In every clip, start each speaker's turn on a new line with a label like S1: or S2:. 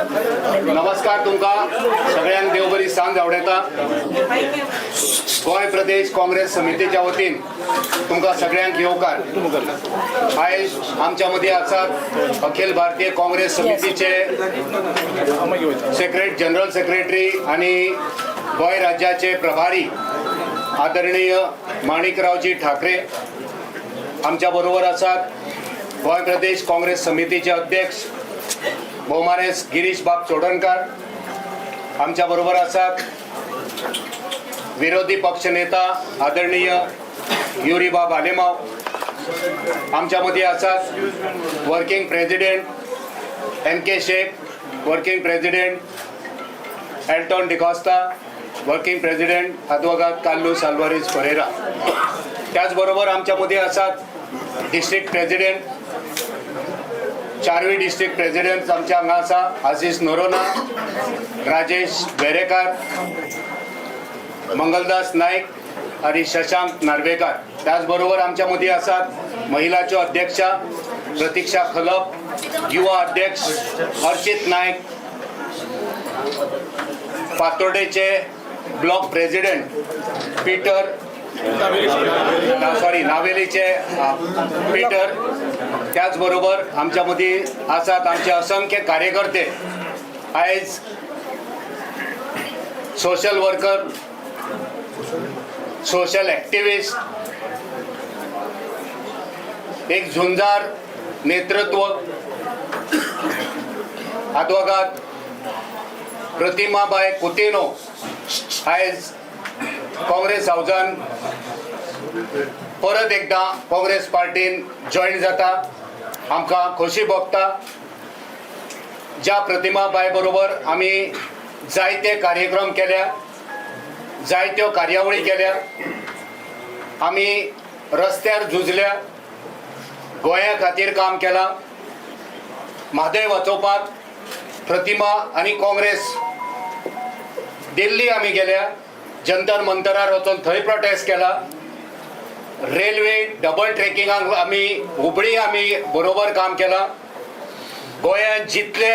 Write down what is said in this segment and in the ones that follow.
S1: नमस्कार तुमका सगळ्यांक देव बरी सांज आवडेता। गोंय प्रदेश काँग्रेस समितीच्या वतीन तुमका सगळ्यांक येवकार। आयज आमच्या मध्ये आसात अखिल भारतीय काँग्रेस समितीचे जनरल सेक्रेटरी आणि गोंय राज्याचे प्रभारी आदरणीय माणिकरावजी ठाकरे। आमच्या बरोबर आसात गोंय प्रदेश काँग्रेस समितीचे अध्यक्ष भोवमानेस गिरीश बाब चोडणकर। आमच्या बरोबर आसात विरोधी पक्षनेता आदरणीय युरीबाब आलेमाव। आमच्या मध्ये आसात working president MK Shaikh, working president Elton D'Costa, working president अद्वोगात कार्लोस आल्वारेज परेरा। त्याचबरोबर आमच्या मध्ये आसात डिस्ट्रिक्ट प्रेसिडेंट, चारवी डिस्ट्रिक्ट प्रेसिडेंट आमच्या हांगा आसा आशिष नोरोना, राजेश बेरेकार, मंगलदास नाईक आणि शशांक नार्वेकर। त्याचबरोबर आमच्या मध्ये आसात महिलाच्यो अध्यक्षा प्रतीक्षा खलप, युवा अध्यक्ष अर्चित नाईक, पातोर्डेचे ब्लॉक प्रेसिडेंट पीटर नावेलीचे पीटर। त्याचबरोबर आमच्या मध्ये आसात आमचे असंख्य कार्यकर्ते। आयज सोशल वर्कर, सोशल ॲक्टिव्हिस्ट, एक झुंजार नेतृत्व अद्वोगात प्रतिमाबाई कुतिनो आयज काँग्रेस हाऊसान परत एकदा काँग्रेस पार्टीन जॉईन जाता। आमकां खोशी भोगता। ज्या प्रतिमाबाई बरोबर आमी जायते कार्यक्रम केल्या, जायत्यो कार्यावळी केल्या, आमी रस्त्यार झुजल्या, गोंया खातीर काम केलां। म्हादय वाचोवपाक प्रतिमा आणि काँग्रेस दिल्ली आमी गेल्या, जंतर मंतरार वचून थंय प्रोटेस्ट केला। रेल्वे डबल ट्रॅकिंगाक आमी हुबळी आमी बरोबर काम केला। गोंयांत जितले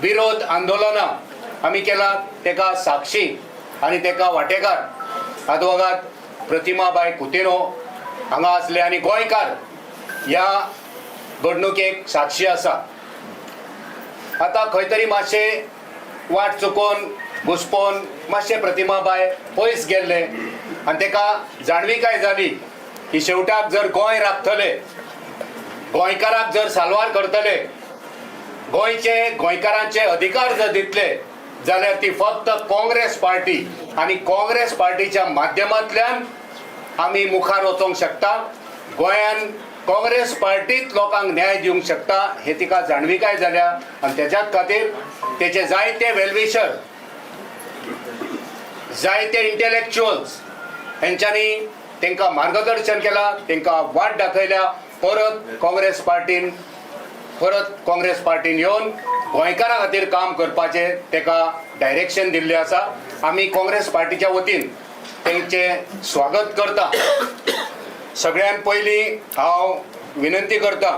S1: विरोध आंदोलनां आमी केला तेका साक्षी आणि तेका वांटेकार अद्वोगात प्रतिमाबाई कुतिनो हांगा आसले आणि गोंयकार ह्या घडणुकेक साक्षी आसा। आता खंय तरी मातशे वाट चुकोवन घुस्पोवन मातशे प्रतिमाबाई पयस गेल्ले आणि तेका जाणविकाय जाली की शेवटाक जर गोंय राखतले, गोंयकाराक जर साल्वार करतले, गोंयकारांचे अधिकार जर दितले जाल्यार ती फक्त काँग्रेस पार्टी आणि काँग्रेस पार्टीच्या माध्यमांतल्यान आमी मुखार वचोंक शकता। गोंयान काँग्रेस पार्टीत लोकांक न्याय दिवंक शकता हे तिका जाणविकाय जाल्या आणि त्याच्याच खातीर तेचे जायते वेलविशर, जायते इंटेलेक्च्युअल्स हेंच्यांनी तेंकां मार्गदर्शन केला, तेंकां वाट दाखयल्या। परत काँग्रेस पार्टीन येवन गोंयकारां खातीर काम करपाचे तेका डायरेक्शन दिल्लें आसा। आमी काँग्रेस पार्टीच्या वतीन तेंचे स्वागत करता। सगळ्यात पयलीं हांव विनंती करता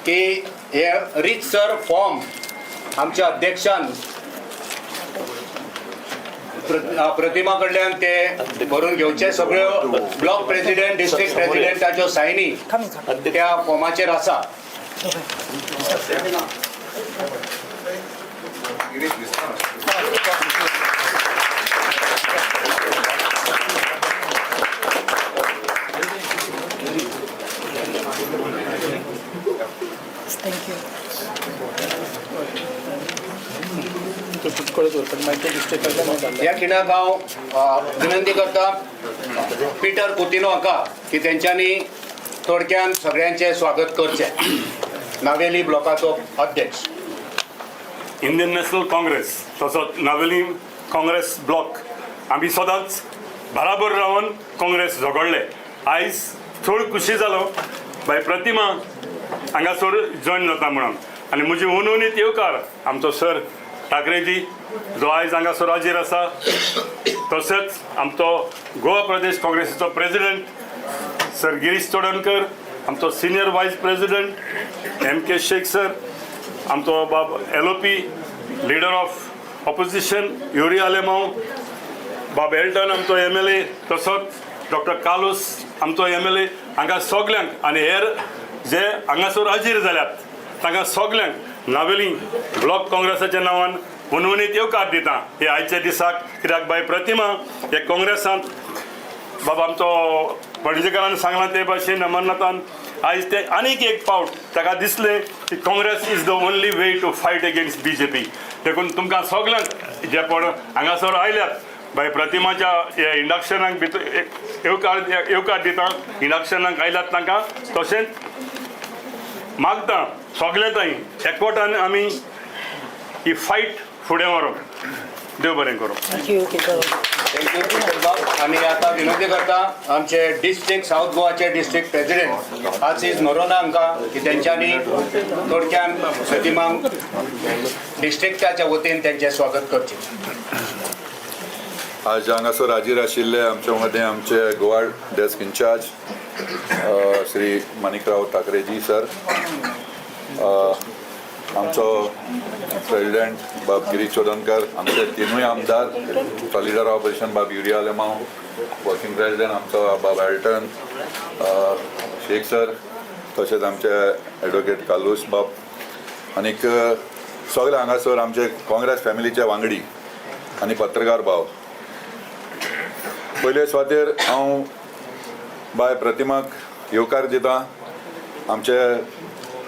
S1: की हे रितसर फॉर्म आमच्या अध्यक्षान प्रतिमा कडल्यान ते भरून घेवचे। सगळ्यो ब्लॉक प्रेसिडेंट, डिस्ट्रिक्ट प्रेसिडेंटाच्यो सायनी त्या फॉर्माचेर आसा। या खिणाक हांव विनंती करता पीटर कुतिनो हाका की तेंच्यांनी थोडक्यान सगळ्यांचे स्वागत करचे। नावेली ब्लॉकाचो अध्यक्ष।
S2: इंडियन नॅशनल काँग्रेस तसोच नावेली काँग्रेस ब्लॉक आमी सदांच बराबर रावन काँग्रेस झगडले। आयज चड खुशी जालो बाय प्रतिमा हांगासर जॉइन जाता म्हणून आनी म्हजी उनवणीत येवकार आमचो सर ठाकरेजी जो आयज हांगासर हाजीर आसा। तशेंच आमचो गोवा प्रदेश काँग्रेसीचो प्रेसिडेंट सर गिरीश चोडणकर, आमचो सिनियर वायस प्रेसिडेंट MK शेख सर, आमचो बाब LOP leader of opposition Yuri Alemao, बाब एल्टन आमचो MLA, तसोच डॉक्टर कालूस आमचो MLA, हांकां सगल्यांक आनी हेर जे हांगासर हाजीर जाल्यात तांकां सगल्यांक नावेली ब्लॉक काँग्रेसाच्या नांवान मनवणीत येवकार दिता हे आयच्या दिसाक. कित्याक बाय प्रतिमा हे काँग्रेसांत बाबा आमचो पणजेकारान सांगलां ते भाशेन अमरनाथान आयज ते आनीक एक फावट ताका दिसलें की Congress is the only way to fight against BJP. देखून तुमकां सगल्यांक जे पण हांगासर आयल्यात बाय प्रतिमाच्या हे इंडक्शनाक भितर येवकार दिता. इंडक्शनाक आयल्यात तांकां तशेंच मागता सगळे थंय एकवटान आमी ही फायट फुडें व्हरप. देव बरें करूं.
S1: थँक्यू बाब. आनी आतां विनंती करता आमचे डिस्ट्रिक्ट साऊथ गोवाचे डिस्ट्रिक्ट प्रेसिडेंट आशीष नोरोना हांकां की तेंच्यांनी थोडक्यान प्रतिमांक डिस्ट्रिक्टाच्या वतीन तेंचें स्वागत करचें.
S3: आज हांगासर हाजीर आशिल्ले आमचे मदें आमचे गोवा डेस्क इंचार्ज श्री माणिकराव ठाकरेजी सर, आमचो प्रेसिडेंट बाब गिरीश चोडणकर, आमचे तिनूय आमदार, तो लिडर ऑफ ऑपोजिशन बाब युरी आलेमांव, वर्किंग प्रेसिडेंट आमचो बाब एल्टन शेख सर, तशेंच आमचे एडवोकेट कालूस बाब, आनीक सगळे हांगासर आमचे काँग्रेस फॅमिलीचे वांगडी आनी पत्रकार भाव. पयले सुवातेर हांव बाय प्रतिमाक येवकार दिता आमचे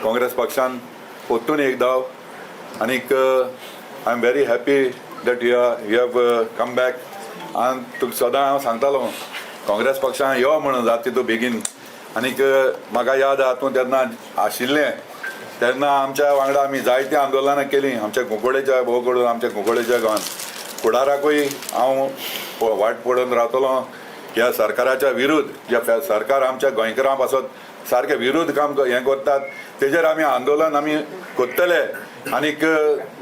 S3: काँग्रेस पक्षान परतून एकदां. आनीक I am very happy that you have come back. आनी तुका सदां हांव सांगतालो काँग्रेस पक्षान यो म्हणून जाता तितू बेगीन. आनीक म्हाका याद आसा तूं तेन्ना आशिल्लें तेन्ना आमच्या वांगडा आमी जायतीं आंदोलनां केलीं आमच्या कुंकोळेच्या भोव करून आमच्या कुंकोळेच्या गांवांत. फुडाराकूय हांव वाट पडून रावतलो ह्या सरकाराच्या विरुद्ध. जे सरकार आमच्या गोंयकारां पासत सारके विरुद्ध काम हें करतात तेजेर आमी आंदोलन आमी कोत्तले. आनीक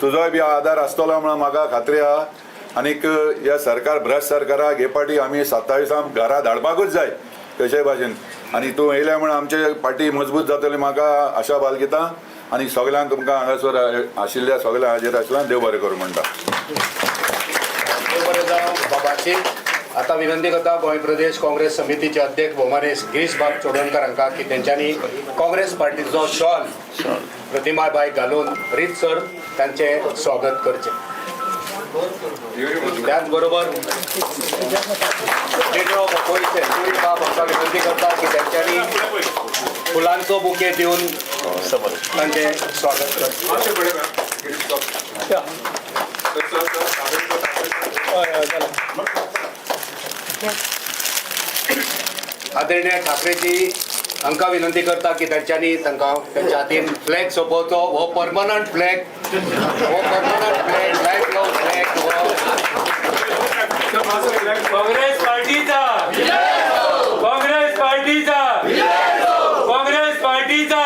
S3: तुजोय बी आदार आसतलो म्हणून म्हाका खात्री आहा. आनीक ह्या सरकार भ्रश्ट सरकाराक हे फावटी आमी 27 घरा धाडपाकूच जाय तशे भाशेन. आनी तूं येयले म्हणून आमचे पार्टी मजबूत जातली म्हाका आशा बाळगिता. आनी सगळ्यांक तुमकां हांगासर आशिल्ल्या सगळ्या हाजीर आशिल्ल्यान देव बरें करूं म्हणटा.
S1: देव बरें जावं बाबाची. आता विनंती करता गोंय प्रदेश काँग्रेस समितीचे अध्यक्ष भोवमाने गिरीश बाब चोडणकर हांकां की तेंच्यांनी काँग्रेस पार्टीचो शॉल प्रतिमा बाय घालून रीतसर तांचें स्वागत करचें. त्याच बरोबर लीडर ऑफ ऑपोजिशन युरी बाब हांकां विनंती करता की तेंच्यांनी फुलांचो बुके दिवन तांचें स्वागत करचें. आदरणीय ठाकरेजी हांकां विनंती करता की तेंच्यांनी तांकां तेंच्या हातीन फ्लॅग सोंपोवचो. हो permanent flag life long flag
S4: Congress पार्टीचा काँग्रेस पार्टीचा काँग्रेस पार्टीचा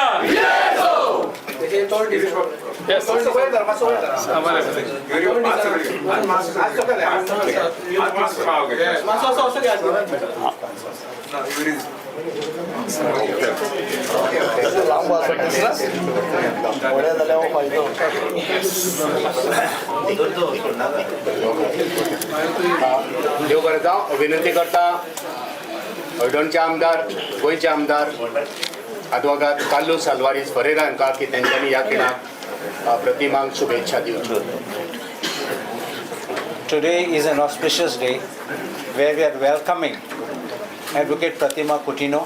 S1: देव बरें जावं. विनंती करता हळडणचे आमदार गोंयचे आमदार अद्वोगाद काल्लूस आल्वारीस फरेरा हांकां की तेंच्यांनी ह्या खिणाक प्रतिमांक शुभेच्छा दिवच्यो.
S5: Today is an auspicious day where we are welcoming Advocate Pratima Coutinho,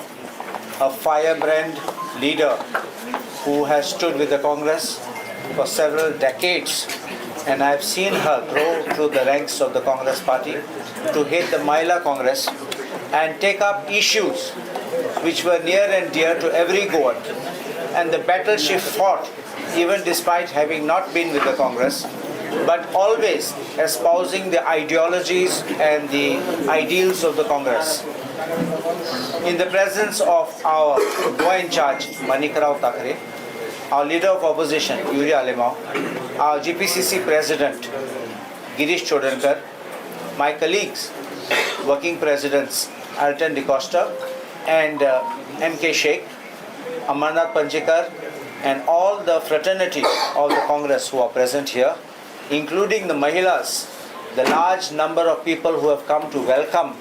S5: a firebrand leader who has stood with the Congress for several decades, and I have seen her grow through the ranks of the Congress party to head the Mahila Congress and take up issues which were near and dear to every Goan, and the battle she fought even despite having not been with the Congress, but always espousing the ideologies and the ideals of the Congress. In the presence of our Goa in charge, Manikarav Thakre, our leader of opposition, Yury Alemao, our GPCC president, Girish Chodankar, my colleagues, working presidents, Alton DeCosta and MK Sheikh, Amarnath Panjikar, and all the fraternity of the Congress who are present here, including the Mahilas, the large number of people who have come to welcome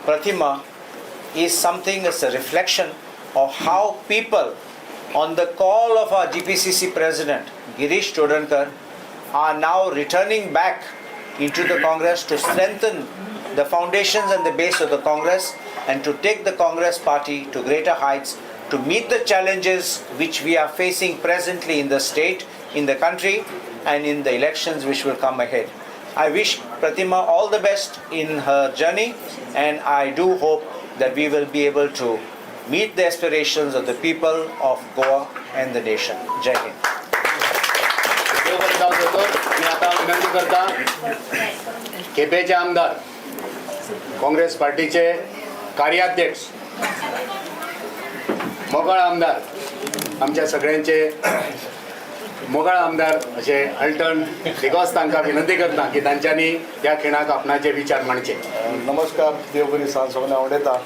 S5: Pratima is something, it's a reflection of how people, on the call of our GPCC President, Girish Chodankar, are now returning back into the Congress to strengthen the foundations and the base of the Congress and to take the Congress party to greater heights to meet the challenges which we are facing presently in the state, in the country, and in the elections which will come ahead. I wish Pratima all the best in her journey, and I do hope that we will be able to meet the aspirations of the people of Goa and the nation. Jai Hind.
S1: देव बरें जावं दोतोर. मी आता विनंती करता केपेंचे आमदार काँग्रेस पार्टीचे कार्याध्यक्ष मोगळ आमदार आमच्या सगळ्यांचे मोगळ आमदार असे अल्टन दिगोस तांकां विनंती करता की तांच्यांनी ह्या खिणाक आपणाचे विचार मांडचे.
S6: नमस्कार, देव बरी सांज सगळ्यांक आवडटा.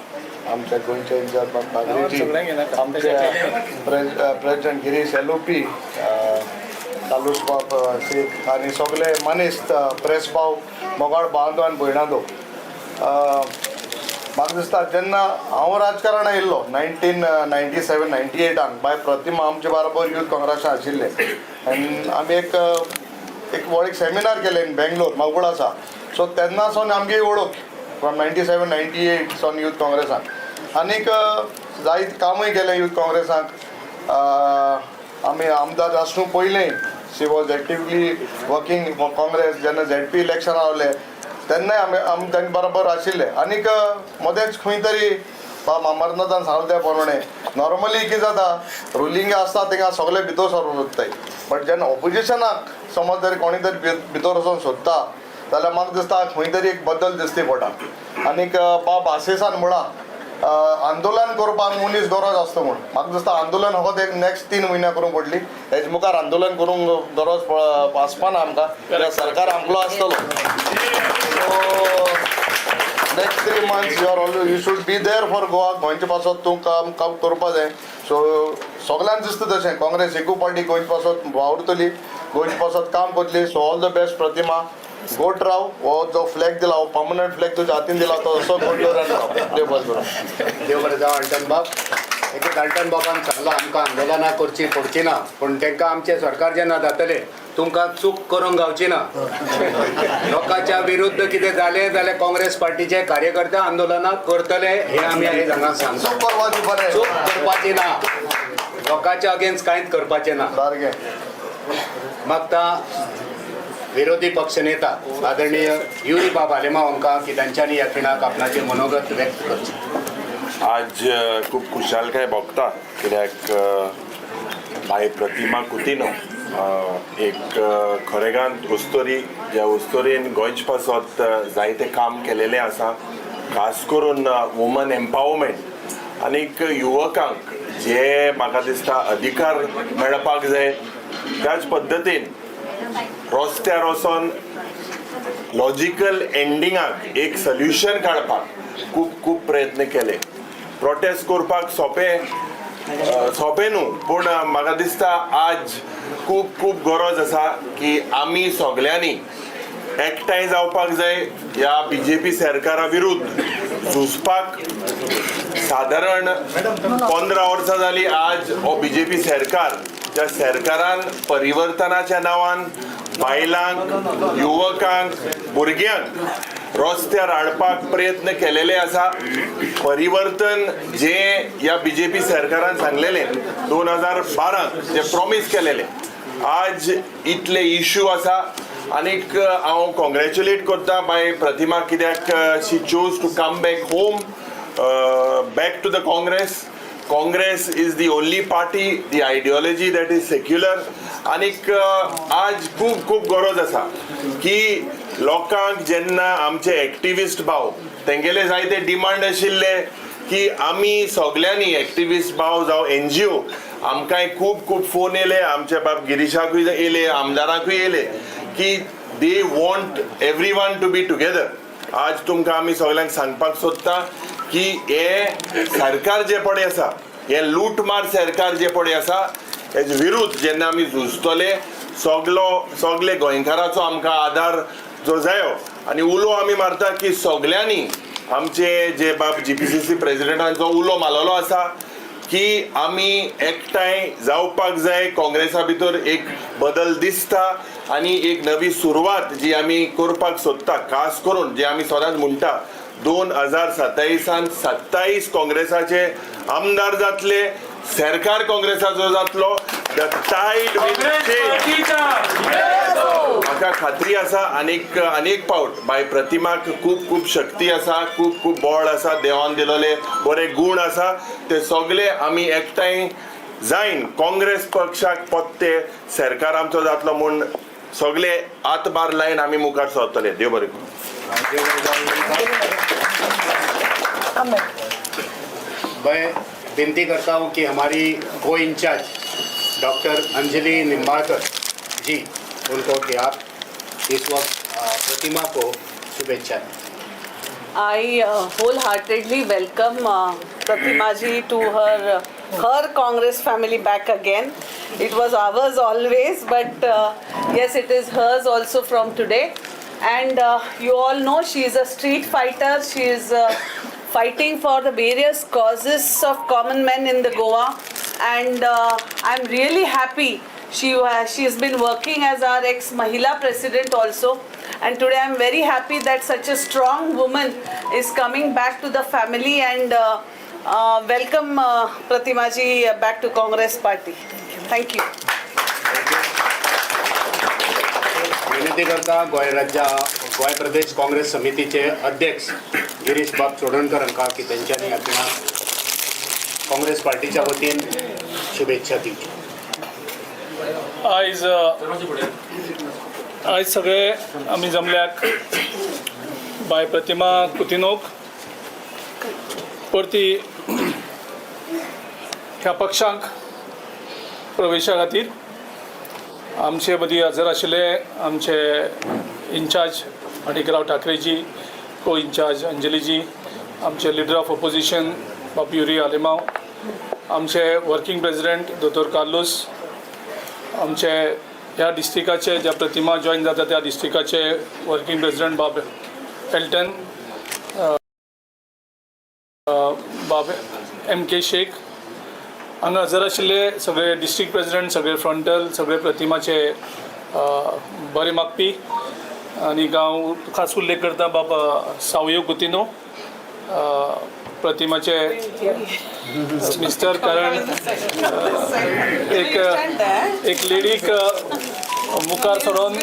S6: आमच्या गोंयच्या इन्चार्ज आमचे प्रेसिडेंट गिरीश LOP, तालूस बाब शेख आनी सगळे मनीस प्रेस भाव मोगाळ बांदो आनी भयणांदो. म्हाका दिसता जेन्ना हांव राजकारण येयल्लो 1997-98 बाय प्रतिमा आमचे बरोबर यूथ काँग्रेसान आशिल्ले आनी आमी एक व्हड सेमिनार केले इन बेंगलोर मागुळासा. सो तेन्नासून आमगे वळख फ्रॉम 97-98 सावन यूथ काँग्रेसान आनीक जायत कामूय केलें यूथ काँग्रेसाक. आमी आमदार आसूं पयलें she was actively working for Congress. जेन्ना ZP इलेक्शन रावले तेन्नाय आमी तांचे बरोबर आशिल्ले. आनीक मदेंच खंय तरी अमरनाथान सांगलें त्या प्रमाणे नॉर्मली कितें जाता रुलींग आसता थिंगा सगळे भितर सरून सोदताय, बट जेन्ना ऑपोजिशनाक समज जर कोणी तरी भितर वचून सोदता जाल्यार म्हाका दिसता खंय तरी एक बदल दिसती पडटा. आनीक बाब आशिसान म्हणा आंदोलन करपाक मनीस गरज आसता म्हूण म्हाका दिसता आंदोलन फकत एक नेक्स्ट 3 म्हयन्या करूंक पडली. हेजे मुखार आंदोलन करूंक गरज आसपाना आमकां, सरकार आमचो आसतलो. So next 3 months you should be there for Goa. गोंयचे पासत तूं काम करपा जाय. सो सगळ्यांक दिसता तशें काँग्रेस एकू पार्टी गोंयचे पासत वावुरतली, गोंयचे पासत काम करतली. सो ऑल द बेस्ट प्रतिमा. गोट राव. हो जो फ्लॅग दिला हो पर्मनंट फ्लॅग तुज्या हातीन दिला तो असो गोट दवरान राव. देव बरें करूं.
S1: देव बरें जावं अल्टन बाब. एक अल्टन बाबान सांगलो आमकां आंदोलनां करची पडची ना, पूण तांकां आमचे सरकार जेन्ना जातले तुमकां चूक करूंक गावची ना. लोकांच्या विरुद्ध कितें जालें जाल्यार काँग्रेस पार्टीचे कार्यकर्ते आंदोलनां करतले हे आमी हांगा सांगता.
S6: चूक करपाची बरें,
S1: चूक करपाची ना, लोकांच्या अगेन्स्ट कांयच करपाचें ना.
S6: सारकें.
S1: मागता विरोधी पक्षनेता आदरणीय युरी बाब हालेमा हांकां की तांच्यांनी ह्या खिणाक आपणाचें मनोगत व्यक्त करचें.
S7: आज खूब खुशालकाय भोगता कित्याक बाय प्रतिमा कुटिनो एक खरेगांत उस्तोरी ज्या उस्तोरीन गोंयचे पासत जायते काम केलेलें आसा, खास करून वुमन एम्पावरमेंट आनीक युवकांक जे म्हाका दिसता अधिकार मेळपाक जाय त्याच पद्दतीन रस्त्यार वचोन लॉजिकल एंडिंगाक एक सोल्युशन काडपाक खूब प्रयत्न केले. प्रोटेस्ट करपाक सोंपें न्हू, पूण म्हाका दिसता आज खूब गरज आसा की आमी सगळ्यांनी एकठांय जावपाक जाय ह्या BJP सरकारा विरुद्ध झुजपाक. सादारण 15 वर्सां जालीं आज हो BJP सरकार, त्या सरकारान परिवर्तनाच्या नांवान बायलांक, युवकांक, भुरग्यांक रस्त्यार हाडपाक प्रयत्न केलेले आसा. परिवर्तन जे ह्या BJP सरकारान सांगलेलें 2012 जे प्रॉमिस केलेलें, आज इतले इश्यू आसा. आनीक हांव कॉंग्रॅच्युलेट करता बाय प्रतिमा कित्याक she chose to come back home, back to the Congress. Congress is the only party, the ideology that is secular. आनीक आज खूब गरज आसा की लोकांक जेन्ना आमचे एक्टिविस्ट भाव तेंगेले जायते डिमांड आशिल्ले की आमी सगळ्यांनी एक्टिविस्ट भाव जावं NGO आमकांय खूब फोन येयले, आमचे बाब गिरीशाकूय येयले, आमदाराकूय येयले की they want everyone to be together. आज तुमकां आमी सगळ्यांक सांगपाक सोदता की हे सरकार जे पळय आसा हे लूटमार सरकार जे पळय आसा हेजे विरुद्ध जेन्ना आमी झुजतले सगळे गोंयकाराचो आमकां आदार जो जायो आनी उलो आमी मारता की सगळ्यांनी आमचे जे बाब GPCC प्रेसिडेंटांचो उलो मारलेलो आसा की आमी एकठांय जावपाक जाय काँग्रेसा भितर एक बदल दिसता आनी एक नवी सुरवात जी आमी करपाक सोदता खास करून जे आमी सदांच म्हणटा 2027 27 काँग्रेसाचे आमदार जातले सरकार काँग्रेसाचो जातलो द टायड
S4: काँग्रेस पार्टीचा
S7: म्हाका खात्री आसा अनेक फावट बाय प्रतिमाक खूब शक्ती आसा खूब बळ आसा देवान दिलेले बरे गूण आसा ते सगळे आमी एकठांय जायन काँग्रेस पक्षाक पत्ते सरकार आमचो जातलो म्हूण सगळे हातभार लायन आमी मुखार सरतले देव बरें
S1: मैं विनती करता हूँ कि हमारी को इंचार्ज डॉक्टर अंजलि निम्बाळकर जी उनको कि आप इस वक्त प्रतिमा को शुभेच्छा दें।
S8: I wholeheartedly welcome Pratima ji to her Congress family back again. It was ours always, but yes, it is hers also from today. And you all know she is a street fighter. She is fighting for the various causes of common men in the Goa, and I'm really happy. She has been working as our ex-Mahila president also, and today I'm very happy that such a strong woman is coming back to the family, and welcome Pratima ji back to Congress party. Thank you.
S1: विनंती करता गोय प्रदेश काँग्रेस समितीचे अध्यक्ष गिरीश बाब चोडणकर हांकां की तेंच्यांनी आपणाक काँग्रेस पार्टीच्या वतीन शुभेच्छा दिवच्यो।
S9: आज सगळे आमी जमल्याक बाय प्रतिमा कुतिनोक परती ह्या पक्षांक प्रवेशा खातीर आमचे मदीं हजर आशिल्ले आमचे इंचार्ज माणिकराव ठाकरेजी, को इंचार्ज अंजलीजी, आमचे लिडर ऑफ ऑपोजिशन बापियुरी आलेमाव, आमचे वर्किंग प्रेसिडेंट दोतोर कार्लोस, आमचे ह्या डिस्ट्रिक्टाचे ज्या प्रतिमा जॉईन जाता त्या डिस्ट्रिक्टाचे वर्किंग प्रेसिडेंट बाब एल्टन, बाब MK शेख, हांगा हजर आशिल्ले सगळे डिस्ट्रिक्ट प्रेसिडेंट, सगळे फ्रंटल, सगळे प्रतिमाचे बरे मागपी, आनी हांव खास उल्लेख करता बाबा सावयो कुतिनो, प्रतिमाचे मिस्टर, कारण एक लेडीक मुखार सरोन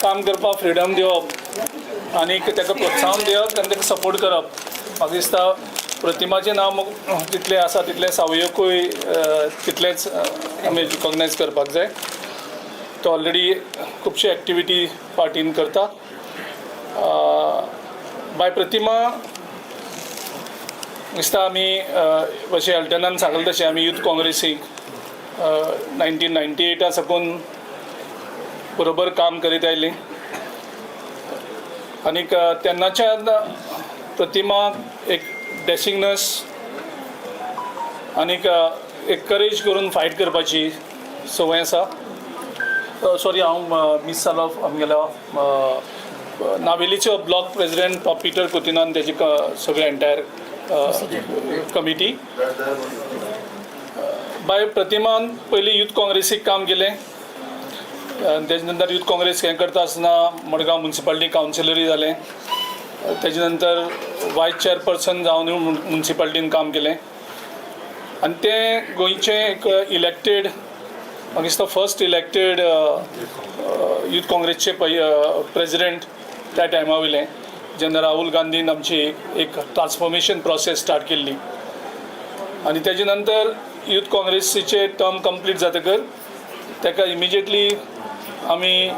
S9: काम करपाक फ्रिडम दिवप आनी ताका प्रोत्साहन दिवप आनी ताका सपोर्ट करप, म्हाका दिसता प्रतिमाचें नांव जितलें आसा तितलें सावयोकूय तितलेंच आमी रिकॉग्नायज करपाक जाय. तो ऑलरेडी खुबशे एक्टिविटी पार्टीन करता. बाय प्रतिमा दिसता आमी अशें अल्टनान सांगलें तशें आमी यूथ काँग्रेसीक 1998 साकून बरोबर काम करीत आयलीं आनीक तेन्नाच्यान प्रतिमा एक डॅशिंगनस आनीक एक करेज करून फायट करपाची संवय आसा. सॉरी हांव मिस जालो आमगेलो नावेलीचो ब्लॉक प्रेसिडेंट पिटर कुतिनान तेजी सगळे एंटायर कमिटी. बाय प्रतिमान पयलीं यूथ काँग्रेसीक काम केलें, तेजे नंतर यूथ काँग्रेस हें करता आसतना मडगांव म्युन्सिपालिटी कावन्सिलरूय जालें, तेजे नंतर वायस चेअरपर्सन जावन म्युन्सिपालिटीन काम केलें आनी तें गोंयचें एक इलेक्टेड, म्हाका दिसता फर्स्ट इलेक्टेड यूथ काँग्रेसचे प्रेसिडेंट त्या टायमा वयलें जेन्ना राहुल गांधीन आमची एक ट्रान्सफॉर्मेशन प्रोसेस स्टार्ट केल्ली आनी तेजे नंतर यूथ काँग्रेसीचे टर्म कंप्लीट जातकर ताका इमिजिएटली आमी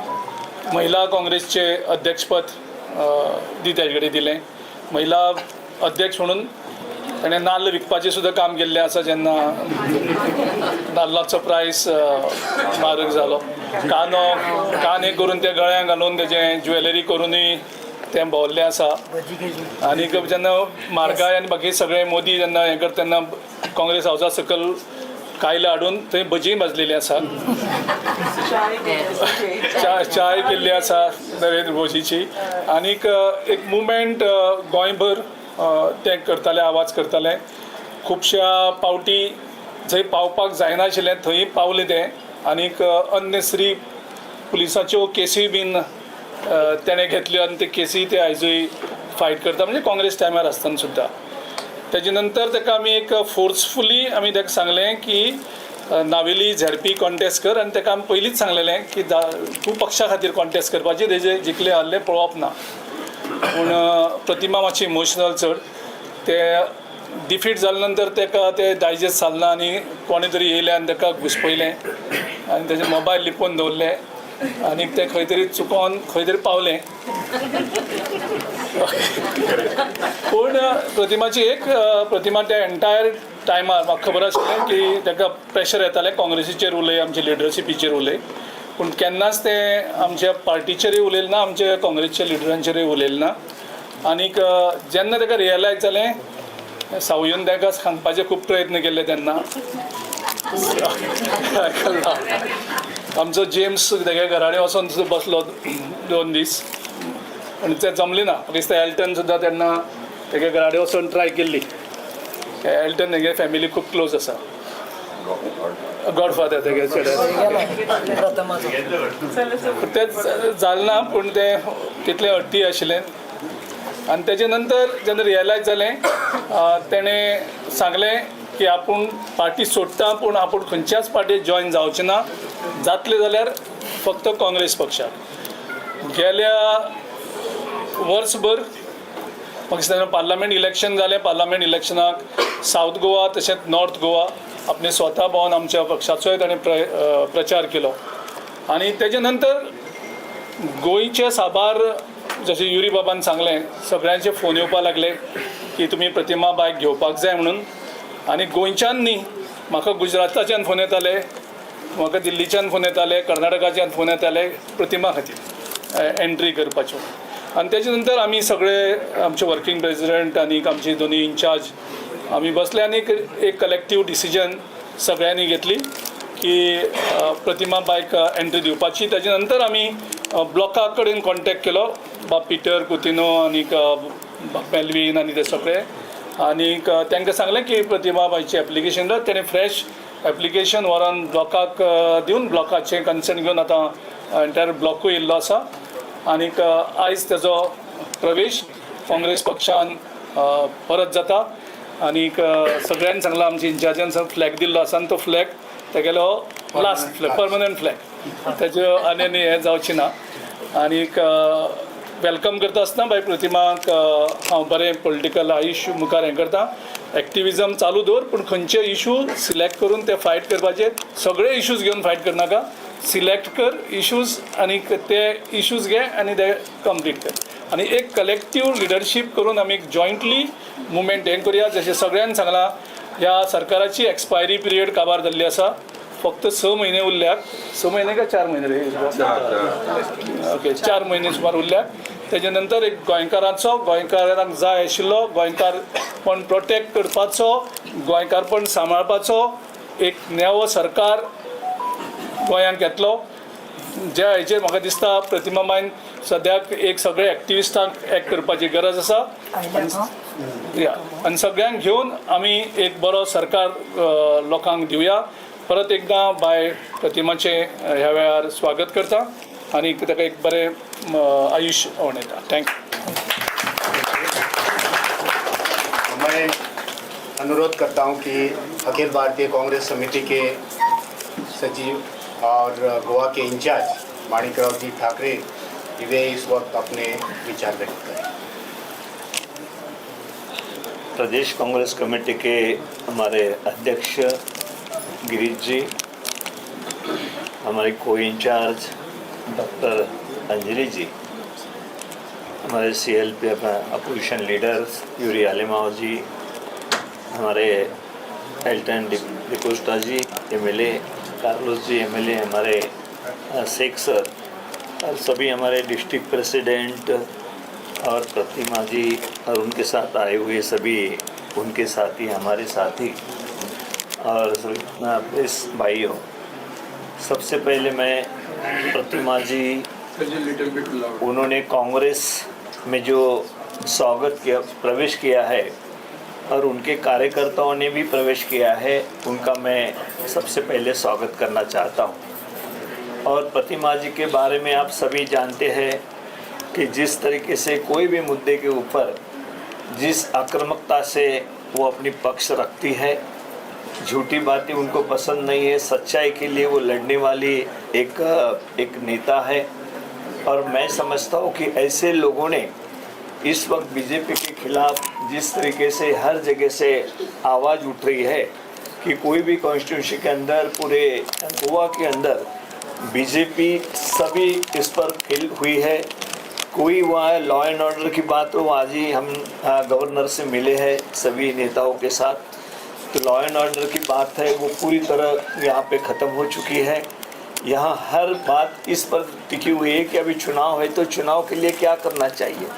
S9: महिला काँग्रेसचे अध्यक्षपद तेजे कडेन दिलें. महिला अध्यक्ष म्हणून ताणें नाल्ल विकपाचें सुद्दां काम केल्लें आसा. जेन्ना नाल्लाचो प्रायस म्हारग जालो, कानो करून ते गळ्यांत घालून तेजें ज्वेलरी करूनय ते भोंवल्लें आसा आनीक जेन्ना मारगाय आनी बाकी सगळे मोदी जेन्ना हें करता तेन्ना काँग्रेस हावसा सकयल कायला हाडून थंय भजी भाजलेली आसा चाय केल्ली आसा नरेंद्र मोदीची आनीक एक मुवमेंट गोंयभर ते करताले आवाज करताले खुबश्या पावटी जंय पावपाक जायनाशिल्लें थंय पावले ते आनीक अननेसरी पुलिसाच्यो केसी बीन तेणें घेतल्यो आनी ते केसी ते आयजूय फायट करता म्हणजे काँग्रेस टायमार आसतना सुद्दां तेजे नंतर ताका आमी एक फोर्सफुली आमी ताका सांगलें की नावेली झेडपी कॉन्टेस्ट कर आनी ताका आमी पयलींच सांगलेलें की तूं पक्षा खातीर कॉन्टेस्ट करपाचें तेजे जिखले हारले पळोवप ना पूण प्रतिमा मातशी इमोशनल चड ते डिफीट जाले नंतर ताका ते डायजेस्ट जालना आनी कोणे तरी येयले आनी ताका घुस्पयलें आनी तेजे मोबायल लिपोवन दवरले आनीक ते खंय तरी चुकोन खंय तरी पावलें पूण प्रतिमाची एक प्रतिमा त्या एंटायर टायमार म्हाका खबर आशिल्लें की ताका प्रेशर येतालें काँग्रेसीचेर उलय आमचे लिडरशिपीचेर उलय पूण केन्नाच ते आमच्या पार्टीचेरूय उलयलें ना आमच्या काँग्रेसच्या लिडरांचेरूय उलयलें ना आनीक जेन्ना ताका रियलायज जालें सावयन ताका सांगपाचे खूब प्रयत्न केले तेन्ना आमचो जेम्स तेगे घराडे वचून बसलो 2 दीस आनी तें जमलें ना म्हाका दिसता एल्टन सुद्दां तेन्ना तेगे घराडे वचून ट्राय केल्ली एल्टन तेगे फॅमिली खूब क्लोज आसा गॉडफादर तेगे तें जालें ना पूण तें तितलें हट्टी आशिल्लें आनी तेजे नंतर जेन्ना रियलायज जालें तेणें सांगलें की आपूण पार्टी सोडटा पूण आपूण खंयच्याच पार्टीक जॉयन जावचें ना जातलें जाल्यार फक्त काँग्रेस पक्षाक गेल्या वर्सभर म्हाका दिसता पार्लमेंट इलेक्शन जालें पार्लमेंट इलेक्शनाक सावथ गोवा तशेंच नॉर्थ गोवा आपणे स्वता भोंवन आमच्या पक्षाचोय ताणें प्रचार केलो आनी तेजे नंतर गोंयचे साबार जशें युरी बाबान सांगलें सगळ्यांचे फोन येवपाक लागले की तुमी प्रतिमा बायक घेवपाक जाय म्हणून आनी गोंयच्यान न्ही म्हाका गुजराताच्यान फोन येताले म्हाका दिल्लीच्यान फोन येताले कर्नाटकाच्यान फोन येताले प्रतिमा खातीर एंट्री करपाच्यो आनी तेजे नंतर आमी सगळे आमचे वर्कींग प्रेसिडेंट आनी आमचे दोनी इंचार्ज आमी बसले आनी एक कलेक्टीव डिसिजन सगळ्यांनी घेतली की प्रतिमा बायक एंट्री दिवपाची तेजे नंतर आमी ब्लॉका कडेन कॉन्टेक्ट केलो बाब पिटर कुतिनो आनीक मेल्वीन आनी ते सगळे आनीक तांकां सांगलें की प्रतिमा बायची एप्लिकेशन तेणें फ्रेश एप्लिकेशन व्हरोन ब्लॉकाक दिवन ब्लॉकाचें कन्सेंट घेवन आतां एंटायर ब्लॉकूय येयल्लो आसा आनीक आयज तेजो प्रवेश काँग्रेस पक्षान परत जाता आनीक सगळ्यांनी सांगलां आमच्या इंचार्जान फ्लॅग दिल्लो आसा आनी तो फ्लॅग तेगेलो लास्ट फ्लॅग परमनंट फ्लॅग तेजो आनी हें जावचें ना आनीक वेलकम करता आसतना बाय प्रतिमाक हांव बरें पॉलिटिकल आयुश्य मुखार हें करता एक्टिविजम चालू दवर पूण खंयचे इशू सिलेक्ट करून ते फायट करपाचे सगळे इशूज घेवन फायट करनाका सिलेक्ट कर इशूज आनीक ते इशूज घे आनी ते कंप्लीट कर आनी एक कलेक्टीव लिडरशीप करून आमी एक जॉयंटली मुवमेंट हें करुया जशें सगळ्यांनी सांगलां ह्या सरकाराची एक्सपायरी पिरियड काबार जाल्ली आसा फक्त 6 म्हयने उरल्यात 6 म्हयने काय 4 म्हयने रे ओके 4 म्हयने सुमार उरल्यात तेजे नंतर एक गोंयकारांक जाय आशिल्लो गोंयकारपण प्रोटेक्ट करपाचो गोंयकारपण सांबाळपाचो एक नेवो सरकार गोंयांत येतलो ज्या हेचेर म्हाका दिसता प्रतिमा बायन सद्याक एक सगळे एक्टिविस्टांक एक्ट करपाची गरज आसा आनी सगळ्यांक घेवन आमी एक बरो सरकार लोकांक दिवया परत एकदां बाय प्रतिमाचे ह्या वेळार स्वागत करता आनी ताका एक बरें आयुश्य आवडटा थँक्यू
S1: मैं अनुरोध करता हूं कि अखिल भारतीय कांग्रेस समिति के सचिव और गोवा के इंचार्ज माणिकराव जी ठाकरे वे इस वक्त अपने विचार व्यक्त करें।
S10: प्रदेश कांग्रेस कमेटी के हमारे अध्यक्ष गिरीश जी, हमारे को इंचार्ज डॉक्टर अंजलि जी, हमारे CLP अपोजिशन लीडर्स यूरी आलिमाव जी, हमारे एल्टन डिकोस्टा जी MLA, कार्लोस जी MLA, हमारे शेख सर और सभी हमारे डिस्ट्रिक्ट प्रेसिडेंट और प्रतिमा जी और उनके साथ आए हुए सभी उनके साथी, हमारे साथी और सभी प्रेस भाइयों, सबसे पहले मैं प्रतिमा जी उन्होंने कांग्रेस में जो स्वागत किया, प्रवेश किया है और उनके कार्यकर्ताओं ने भी प्रवेश किया है, उनका मैं सबसे पहले स्वागत करना चाहता हूं। और प्रतिमा जी के बारे में आप सभी जानते हैं कि जिस तरीके से कोई भी मुद्दे के ऊपर जिस आक्रामकता से वो अपनी पक्ष रखती है, झूठी बातें उनको पसंद नहीं है, सच्चाई के लिए वो लड़ने वाली एक नेता है। और मैं समझता हूँ कि ऐसे लोगों ने इस वक्त बीजेपी के खिलाफ जिस तरीके से हर जगह से आवाज़ उठ रही है कि कोई भी कॉन्स्टिट्यूंसी के अंदर, पूरे गोवा के अंदर बीजेपी सभी इस पर फेल हुई है। कोई वहाँ लॉ एंड ऑर्डर की बात हो, आज ही हम गवर्नर से मिले हैं सभी नेताओं के साथ, तो लॉ एंड ऑर्डर की बात है वो पूरी तरह यहाँ पे ख़त्म हो चुकी है। यहाँ हर बात इस पर टिकी हुई है कि अभी चुनाव है तो चुनाव के लिए क्या करना चाहिए,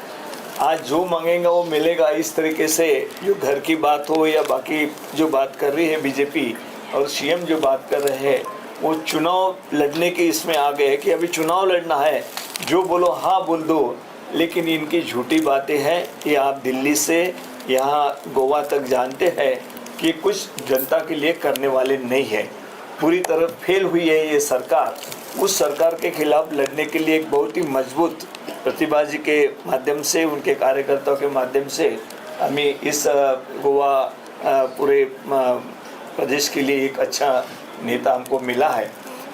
S10: आज जो मांगेगा वो मिलेगा। इस तरीके से जो घर की बात हो या बाकी जो बात कर रही है बीजेपी और सीएम जो बात कर रहे हैं, वो चुनाव लड़ने के इसमें आ गए कि अभी चुनाव लड़ना है, जो बोलो हाँ बोल दो। लेकिन इनकी झूठी बातें हैं कि आप दिल्ली से यहाँ गोवा तक जानते हैं कि कुछ जनता के लिए करने वाले नहीं है। पूरी तरह फेल हुई है ये सरकार। उस सरकार के खिलाफ लड़ने के लिए एक बहुत ही मजबूत प्रतिभा जी के माध्यम से, उनके कार्यकर्ताओं के माध्यम से हमें इस गोवा पूरे प्रदेश के लिए एक अच्छा नेता हमको मिला है।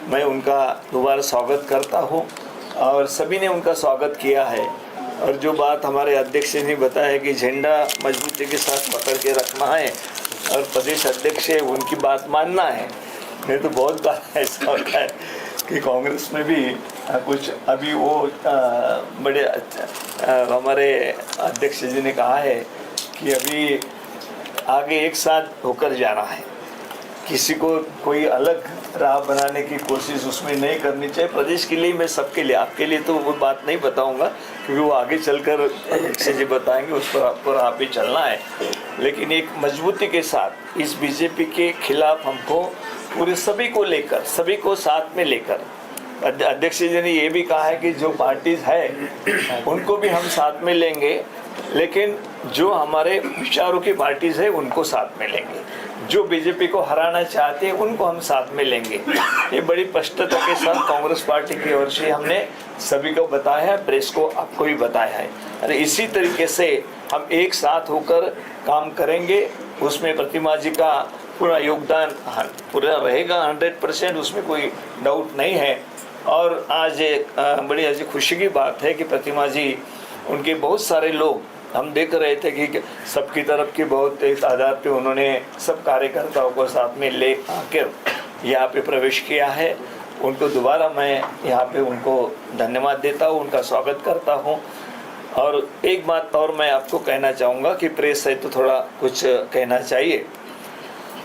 S10: मैं उनका दोबारा स्वागत करता हूँ और सभी ने उनका स्वागत किया है। और जो बात हमारे अध्यक्ष ने बताया है कि झंडा मजबूती के साथ पकड़ के रखना है और प्रदेश अध्यक्ष है उनकी बात मानना है। नहीं तो बहुत बार ऐसा होता है कि कांग्रेस में भी कुछ अभी वो बड़े हमारे अध्यक्ष जी ने कहा है कि अभी आगे एक साथ होकर जाना है, किसी को कोई अलग राह बनाने की कोशिश उसमें नहीं करनी चाहिए। प्रदेश के लिए, मैं सबके लिए, आपके लिए तो वो बात नहीं बताऊंगा क्योंकि वो आगे चलकर अध्यक्ष जी बताएंगे, उस पर आप ही चलना है। लेकिन एक मजबूती के साथ इस बीजेपी के खिलाफ हमको पूरे सभी को लेकर, सभी को साथ में लेकर, अध्यक्ष जी ने ये भी कहा है कि जो पार्टीज है उनको भी हम साथ में लेंगे, लेकिन जो हमारे विचारों की पार्टीज है उनको साथ में लेंगे, जो बीजेपी को हराना चाहते हैं उनको हम साथ में लेंगे। ये बड़ी स्पष्टता के साथ कांग्रेस पार्टी की ओर से हमने सभी को बताया है, प्रेस को आपको भी बताया है। अरे इसी तरीके से हम एक साथ होकर काम करेंगे, उसमें प्रतिमा जी का पूरा योगदान पूरा रहेगा 100%, उसमें कोई डाउट नहीं है। और आज बड़ी आज खुशी की बात है कि प्रतिमा जी, उनके बहुत सारे लोग हम देख रहे थे कि सबकी तरफ की बहुत तेज तादाद पे उन्होंने सब कार्यकर्ताओं को साथ में ले आकर यहाँ पे प्रवेश किया है। उनको दोबारा मैं यहाँ पे उनको धन्यवाद देता हूँ, उनका स्वागत करता हूँ। और एक बात और मैं आपको कहना चाहूँगा कि प्रेस है तो थोड़ा कुछ कहना चाहिए।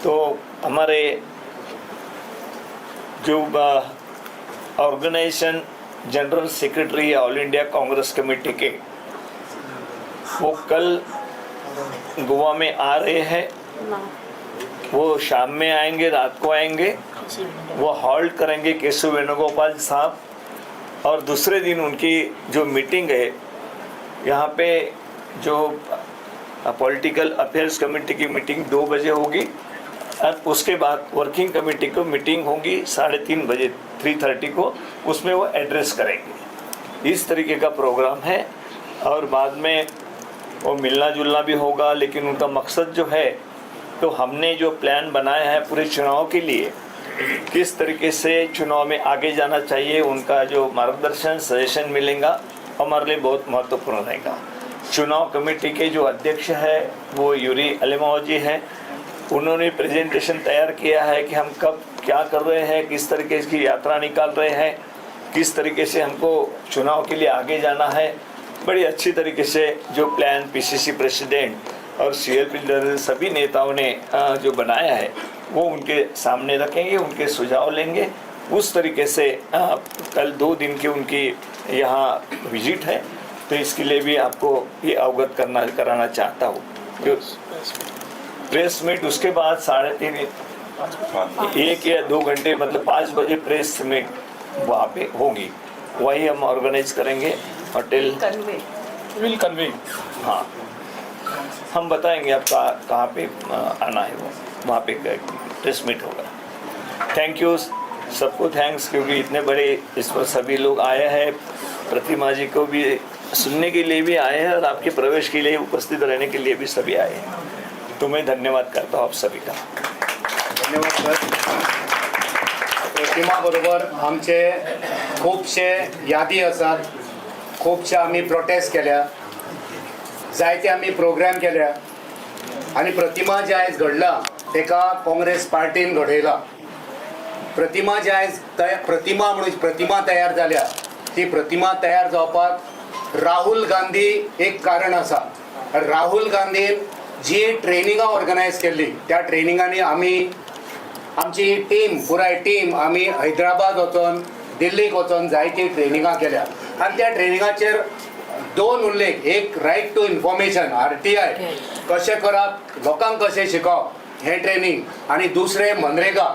S10: तो हमारे जो organization general secretary all India Congress committee के, वो कल गोवा में आ रहे हैं, वो शाम में आएंगे, रात को आएंगे, वो हॉल्ट करेंगे केशव वेणुगोपाल साहब। और दूसरे दिन उनकी जो मीटिंग है यहाँ पे, जो पॉलिटिकल अफेयर्स कमेटी की मीटिंग 2 बजे होगी और उसके बाद वर्किंग कमेटी को मीटिंग होगी 3:30 बजे 3:30 को, उसमें वो एड्रेस करेंगे। इस तरीके का प्रोग्राम है। और बाद में वो मिलना जुलना भी होगा, लेकिन उनका मकसद जो है, तो हमने जो प्लान बनाया है पूरे चुनाव के लिए, किस तरीके से चुनाव में आगे जाना चाहिए, उनका जो मार्गदर्शन सजेशन मिलेगा हमारे लिए बहुत महत्वपूर्ण रहेगा। चुनाव कमेटी के जो अध्यक्ष है वो यूरी अलेमाओ जी हैं, उन्होंने प्रेजेंटेशन तैयार किया है कि हम कब क्या कर रहे हैं, किस तरीके की यात्रा निकाल रहे हैं, किस तरीके से हमको चुनाव के लिए आगे जाना है। बड़ी अच्छी तरीके से जो प्लान पीसीसी प्रेसिडेंट और सीएलपी लीडर सभी नेताओं ने जो बनाया है वो उनके सामने रखेंगे, उनके सुझाव लेंगे। उस तरीके से कल 2 दिन की उनकी यहाँ विजिट है, तो इसके लिए भी आपको ये अवगत कराना चाहता हूँ। प्रेस मीट उसके बाद 3:30 1 या 2 घंटे मतलब 5 बजे प्रेस मीट वहाँ पे होगी, वही हम ऑर्गेनाइज करेंगे होटल।
S8: Convey
S9: will convey.
S10: हाँ, हम बताएंगे आप कहाँ पे आना है, वो वहाँ पे प्रेस मीट होगा। थैंक यू सबको, थैंक्स, क्योंकि इतने बड़े इस पर सभी लोग आए हैं, प्रतिमा जी को भी सुनने के लिए भी आए हैं और आपके प्रवेश के लिए उपस्थित रहने के लिए भी सभी आए हैं। तो मैं धन्यवाद करता हूँ आप सभी का।
S1: धन्यवाद सर. प्रतिमा बरोबर आमचे खूबशे यादी आसात, खूबशे आमी प्रोटेस्ट केल्या, जायते आमी प्रोग्राम केल्या आनी प्रतिमा जे आयज घडला तेका काँग्रेस पार्टीन घडयला. प्रतिमा जे आयज प्रतिमा म्हणून प्रतिमा तयार जाल्या, ती प्रतिमा तयार जावपाक राहुल गांधी एक कारण आसा. राहुल गांधीन जी ट्रेनिंगां ऑर्गनायज केल्ली, त्या ट्रेनिंगांनी आमची टीम, पुराय टीम आमी हैदराबाद वचून, दिल्लीक वचून जायती ट्रेनिंगां केल्या आनी त्या ट्रेनिंगाचेर 2 उल्लेख, एक रायट टू इन्फॉर्मेशन RTI कशें करप, लोकांक कशें शिकप हें ट्रेनिंग, आनी दुसरें मनरेगा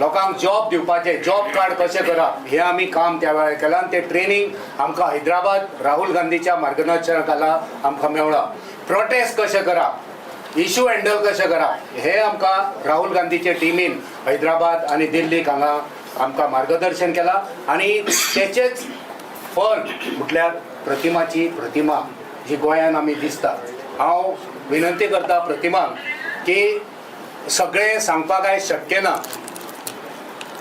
S1: लोकांक जॉब दिवपाचे, जॉब कार्ड कशें करप हें आमी काम त्या वेळार केलां. आनी तें ट्रेनिंग आमकां हैदराबाद राहुल गांधीच्या मार्गदर्शनाखाला आमकां मेवळा. प्रोटेस्ट कशें करप, इशू हँडल कशें करप हें आमकां राहुल गांधीचे टिमीन हैदराबाद आनी दिल्लीक हांगा आमकां मार्गदर्शन केलां. आनी तेचेच फळ म्हटल्यार प्रतिमाची प्रतिमा जी गोंयान आमी दिसता. हांव विनंती करता प्रतिमाक की सगळें सांगपाक आयज शक्य ना,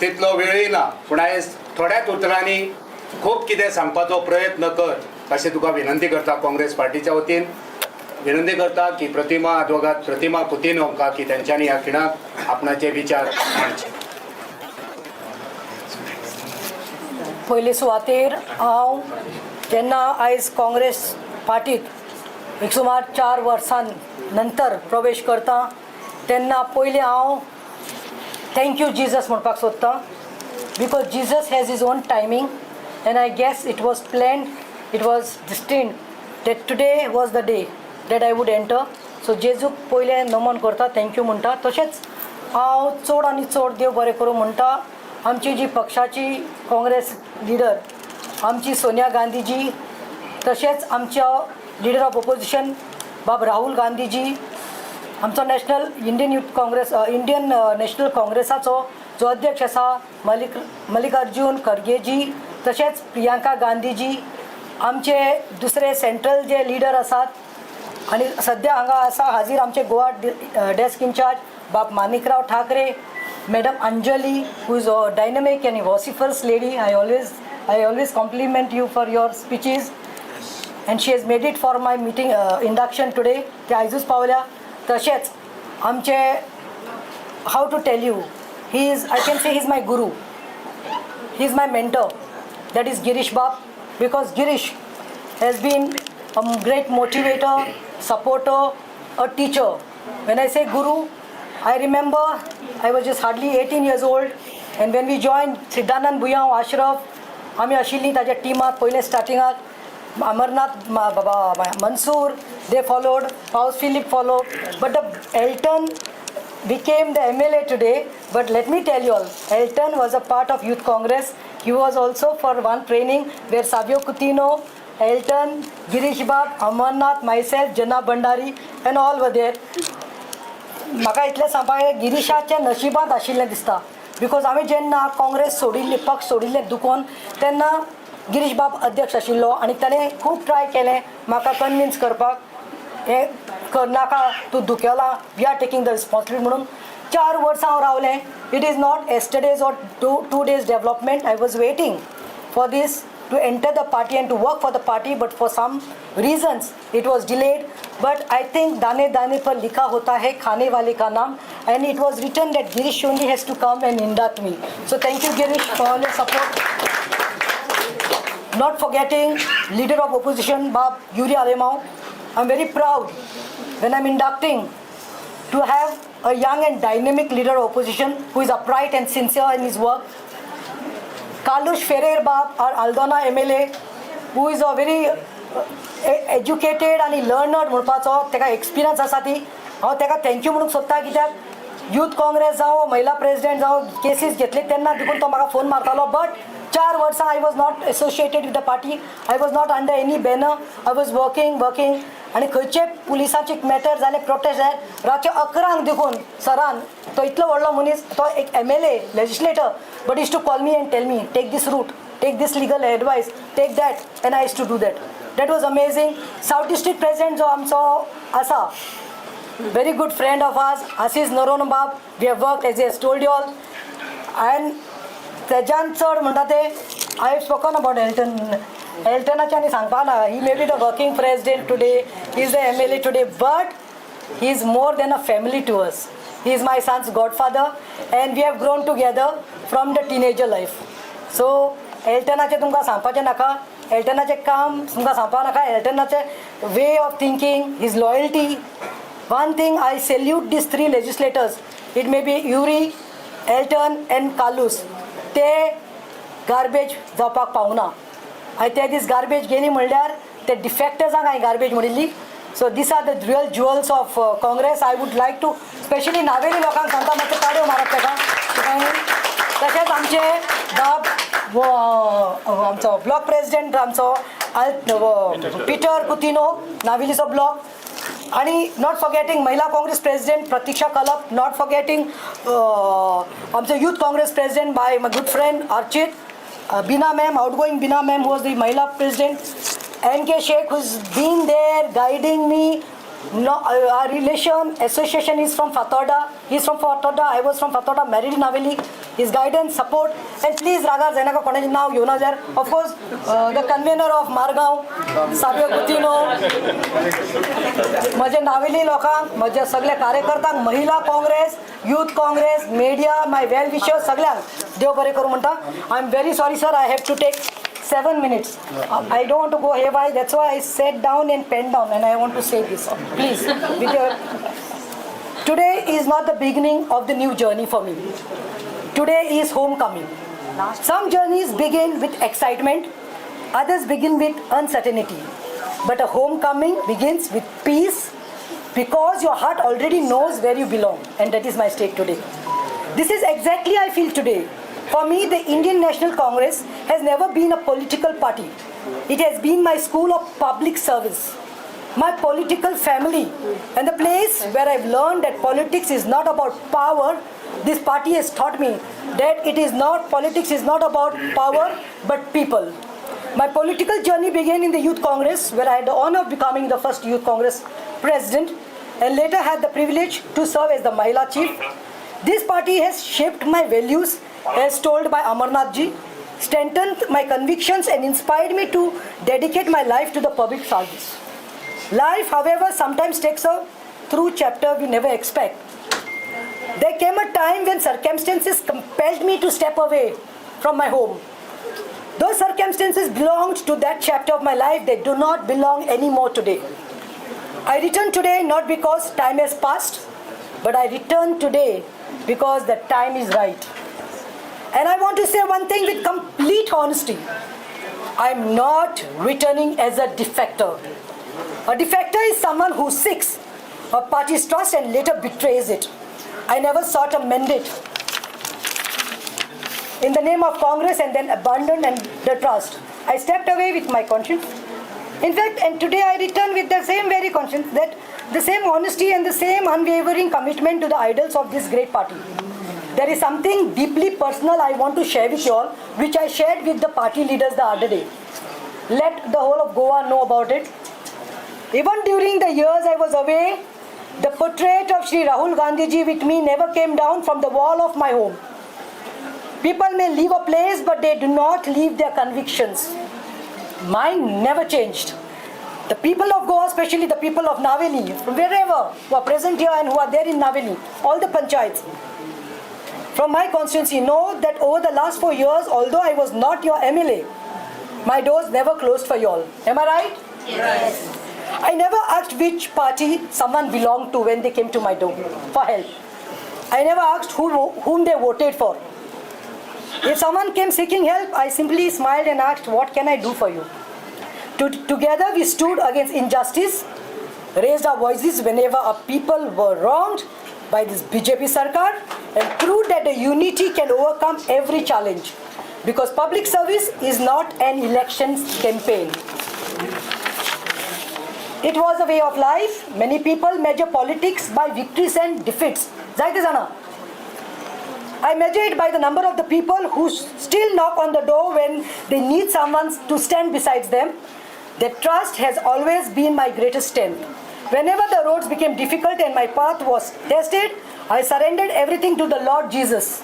S1: तितलो वेळय ना, पूण आयज थोड्याच उतरांनी खूब कितें सांगपाचो प्रयत्न कर अशें तुका विनंती करता. काँग्रेस पार्टीच्या वतीन विनंती करता की प्रतिमा अद्वोगात प्रतिमा कुतिनो की तेंच्यांनी ह्या खिणाक आपणाचे विचार मांडचे.
S11: पयले सुवातेर हांव जेन्ना आयज काँग्रेस पार्टीत एक सुमार 4 वर्सां नंतर प्रवेश करता तेन्ना पयलीं हांव थँक्यू जिजस म्हणपाक सोदतां, because Jesus has his own timing and I guess it was planned, it was destined that today was the day that I would enter. So जेजूक पयलें नमन करता, थँक्यू म्हणटा. तशेंच हांव चड आनी चड देव बरें करूं म्हणटा आमची जी पक्षाची काँग्रेस लिडर आमची सोनिया गांधीजी, तशेंच आमच्या लिडर ऑफ ऑपोजिशन बाब राहुल गांधीजी, आमचो नॅशनल इंडियन नॅशनल काँग्रेसाचो जो अध्यक्ष आसा मल्लिकार्जून खरगेजी, तशेंच प्रियांका गांधीजी, आमचे दुसरे सेंट्रल जे लिडर आसात आनी सद्या हांगा आसा हाजीर आमचे गोवा डेस्क इंचार्ज बाब Manikrao Thackeray, madam Anjali who is a dynamic and vociferous lady. I always compliment you for your speeches and she has made it for my meeting induction today. ते आयजूच पावल्या. तशेंच आमचे have to tell you, he is I can say he is my guru, he is my mentor, that is Girish बाब, because Girish has been a great motivator, supporter, a teacher. When I say guru, I remember I was just hardly 18 years old and when we joined Siddhanand Bhuyan Ashraf, आमी आशिल्लीं ताज्या टिमाक पयले स्टार्टिंगाक अमरनाथ बाबा Mansoor, they followed, Paus Philip followed, but the Elton became the MLA today. But let me tell you all, Elton was a part of Youth Congress. He was also for one training where Savio Coutinho, Elton, Girish Bab, Amarnath, myself, Jana Bhandari and all were there. म्हाका इतलें सांगपाक गिरीशाच्या नशिबांत आशिल्लें दिसता, because आमी जेन्ना काँग्रेस सोडिल्ली, पक्ष सोडिल्लें दुखोवन तेन्ना गिरीश बाब अध्यक्ष आशिल्लो आनी ताणें खूब ट्राय केलें म्हाका कन्विन्स करपाक, हें करनाका, तूं दुखेला, we are taking the responsibility म्हणून. 4 वर्सां हांव रावलें. It is not yesterday's or two days development. I was waiting for this to enter the party and to work for the party, but for some reasons it was delayed. But I think दाने दाने पर लिखा होता है खाने वाले का नाम, and it was written that Girish only has to come and induct me. So thank you Girish for all your support. Not forgetting leader of opposition Bab Yuri Alemao. I'm very proud when I'm inducting to have a young and dynamic leader of opposition who is upright and sincere in his work. Kalush Ferrer Bab, our Aldona MLA, who is a very educated आनी learned म्हणपाचो ताका experience आसा ती हांव ताका thank you म्हणूंक सोदता कित्याक यूथ काँग्रेस जावं महिला प्रेसिडेंट जावं केसीस घेतले तेन्ना देखून तो म्हाका फोन मारतालो बट 4 वर्सां I was not associated with the party I was not under any banner I was working आनी खंयचे पुलिसाचे मॅटर जाले प्रोटेस्ट जाय रातचे 11 देखून सरान तो इतलो व्हडलो मनीस तो एक MLA legislator but is to call me and tell me take this route take this legal advice take that and I is to do that was amazing south district president जो आमचो आसा very good friend of ours, Ashish Naronbab. We have worked, as he has told you all. And तेज्यान चड म्हणटा ते I have spoken about Eltonaचे आनी सांगपा ना he may be the working president today, he is the MLA today, but he is more than a family to us. He is my son's godfather and we have grown together from the teenager life. So एल्टनाचे तुमकां सांगपाचें नाका एल्टनाचें काम तुमकां सांगपा नाका एल्टनाचे way of thinking his loyalty. One thing I salute these 3 legislators. It may be Yuri, Elton and Kalus. ते garbage जावपाक पावना हांवें ते दीस गार्बेज गेली म्हणल्यार ते डिफेक्टर्सांक हांवें गार्बेज म्हणिल्ली so these are the real jewels of Congress I would like to specially Navelim लोकांक सांगता मातशें ताळयो मारप ताका तशेंच आमचे आमचो ब्लॉक प्रेसिडेंट आमचो पिटर कुतिनो नावेलीचो ब्लॉक आणि not forgetting Mahila Congress president Pratiksha Khalap not forgetting आमचो यूथ काँग्रेस प्रेसिडेंट बाय my good friend Archit Beena ma'am outgoing Beena ma'am who was the Mahila president NK Sheikh who's been there guiding me. No, our relation association is from Fatoda. He's from Fatoda. I was from Fatoda, married in Haveli. His guidance, support, and please, Raga Zainaka Koneji now, you know there. Of course, the convener of Margaon, Sabio Kutino, माझे नावेली लोकांक माझे सगळे कार्यकर्त्यांक Mahila Congress youth Congress media my well wishers सगळ्यांक देव बरें करूं म्हणटा I am very sorry sir I have to take 7 minutes. I don't want to go haywire. That's why I sat down and penned down, and I want to say this. Please, with your... Today is not the beginning of the new journey for me. Today is homecoming. Some journeys begin with excitement, others begin with uncertainty. But a homecoming begins with peace because your heart already knows where you belong, and that is my stake today. This is exactly I feel today. For me, the Indian National Congress has never been a political party. It has been my school of public service, my political family, and the place where I've learned that politics is not about power. This party has taught me that politics is not about power, but people. My political journey began in the Youth Congress, where I had the honor of becoming the first Youth Congress president, and later had the privilege to serve as the Mahila chief. This party has shaped my values, as told by Amarnath ji, strengthened my convictions and inspired me to dedicate my life to the public service. Life, however, sometimes takes a through chapter we never expect. There came a time when circumstances compelled me to step away from my home. Those circumstances belonged to that chapter of my life. They do not belong anymore today. I return today not because time has passed, but I return today because the time is right. And I want to say one thing with complete honesty. I'm not returning as a defector. A defector is someone who seeks a party's trust and later betrays it. I never sought a mandate in the name of Congress and then abandoned the trust. I stepped away with my conscience. In fact, and today I return with the same very conscience, that the same honesty and the same unwavering commitment to the ideals of this great party. There is something deeply personal I want to share with you all, which I shared with the party leaders the other day. Let the whole of Goa know about it. Even during the years I was away, the portrait of Shri Rahul Gandhi ji with me never came down from the wall of my home. People may leave a place, but they do not leave their convictions. Mine never changed. The people of Goa, especially the people of Naveli, from wherever, who are present here and who are there in Naveli, all the panchayats, from my constituency, know that over the last 4 years, although I was not your MLA, my doors never closed for you all. Am I right? Yes. I never asked which party someone belonged to when they came to my door for help. I never asked whom they voted for. If someone came seeking help, I simply smiled and asked, what can I do for you? Together we stood against injustice, raised our voices whenever our people were wronged by this BJP Sarkar, and proved that the unity can overcome every challenge. Because public service is not an election campaign. It was a way of life. Many people measure politics by victories and defeats. I measure it by the number of the people who still knock on the door when they need someone to stand beside them. That trust has always been my greatest strength. Whenever the roads became difficult and my path was tested, I surrendered everything to the Lord Jesus,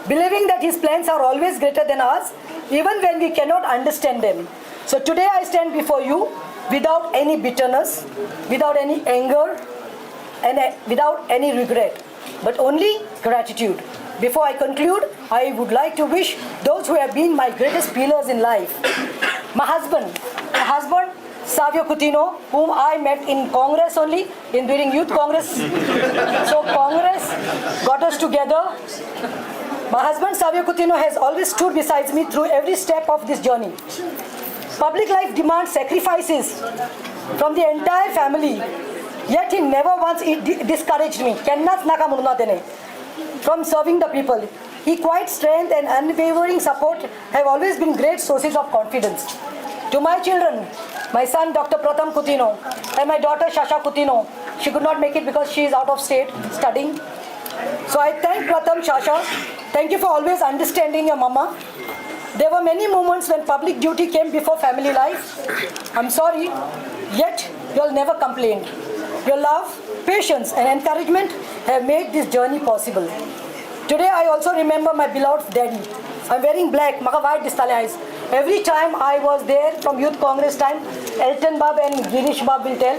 S11: believing that His plans are always greater than ours, even when we cannot understand them. So today I stand before you without any bitterness, without any anger, and without any regret, but only gratitude. Before I conclude, I would like to wish those who have been my greatest pillars in life. My husband, Savio Coutinho, whom I met in Congress only, during Youth Congress. So Congress got us together. My husband, Savio Coutinho, has always stood beside me through every step of this journey. Public life demands sacrifices from the entire family, yet he never once discouraged me from serving the people. His quiet strength and unwavering support have always been great sources of confidence. To my children, my son Dr. Pratham Coutinho and my daughter Shasha Coutinho, she could not make it because she is out of state studying. So I thank Pratham, Shasha. Thank you for always understanding your mama. There were many moments when public duty came before family life. I'm sorry, yet you all never complained. Your love, patience and encouragement have made this journey possible. Today I also remember my beloved daddy. I'm wearing black, maka white distale eyes. Every time I was there from Youth Congress time, Elton Bab and Girish Bab will tell,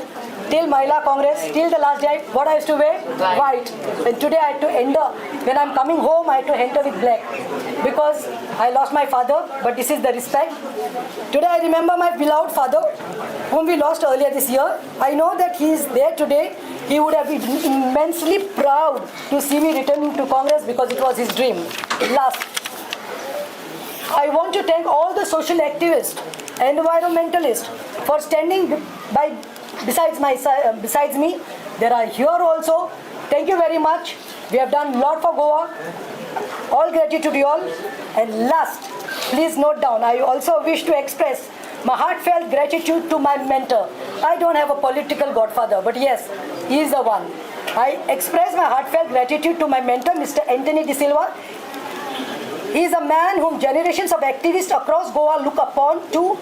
S11: till Mahila Congress, till the last day, what I used to wear? White. And today I had to enter, when I'm coming home, I had to enter with black. Because I lost my father, but this is the respect. Today I remember my beloved father, whom we lost earlier this year. I know that he is there today. He would have been immensely proud to see me returning to Congress because it was his dream. Last. I want to thank all the social activists, environmentalists for standing besides me. They are here also. Thank you very much. We have done a lot for Goa. All gratitude to you all. And last, please note down, I also wish to express my heartfelt gratitude to my mentor. I don't have a political godfather, but yes, he is the one. I express my heartfelt gratitude to my mentor, Mr. Anthony De Silva. He is a man whom generations of activists across Goa look upon to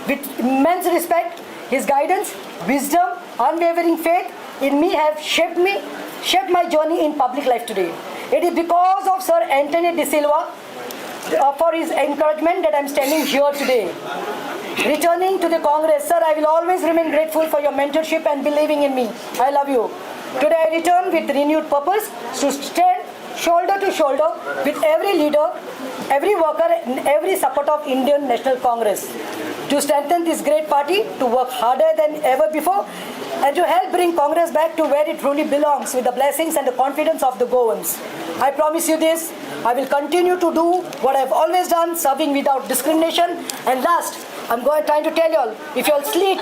S11: with immense respect. His guidance, wisdom, unwavering faith in me have shaped my journey in public life today. It is because of Sir Anthony De Silva for his encouragement that I am standing here today. Returning to the Congress, sir, I will always remain grateful for your mentorship and believing in me. I love you. Today I return with renewed purpose to stand shoulder to shoulder with every leader, every worker and every supporter of Indian National Congress to strengthen this great party, to work harder than ever before and to help bring Congress back to where it truly belongs with the blessings and the confidence of the Goans. I promise you this, I will continue to do what I have always done, serving without discrimination. And last, I'm trying to tell you all, if you all sleep,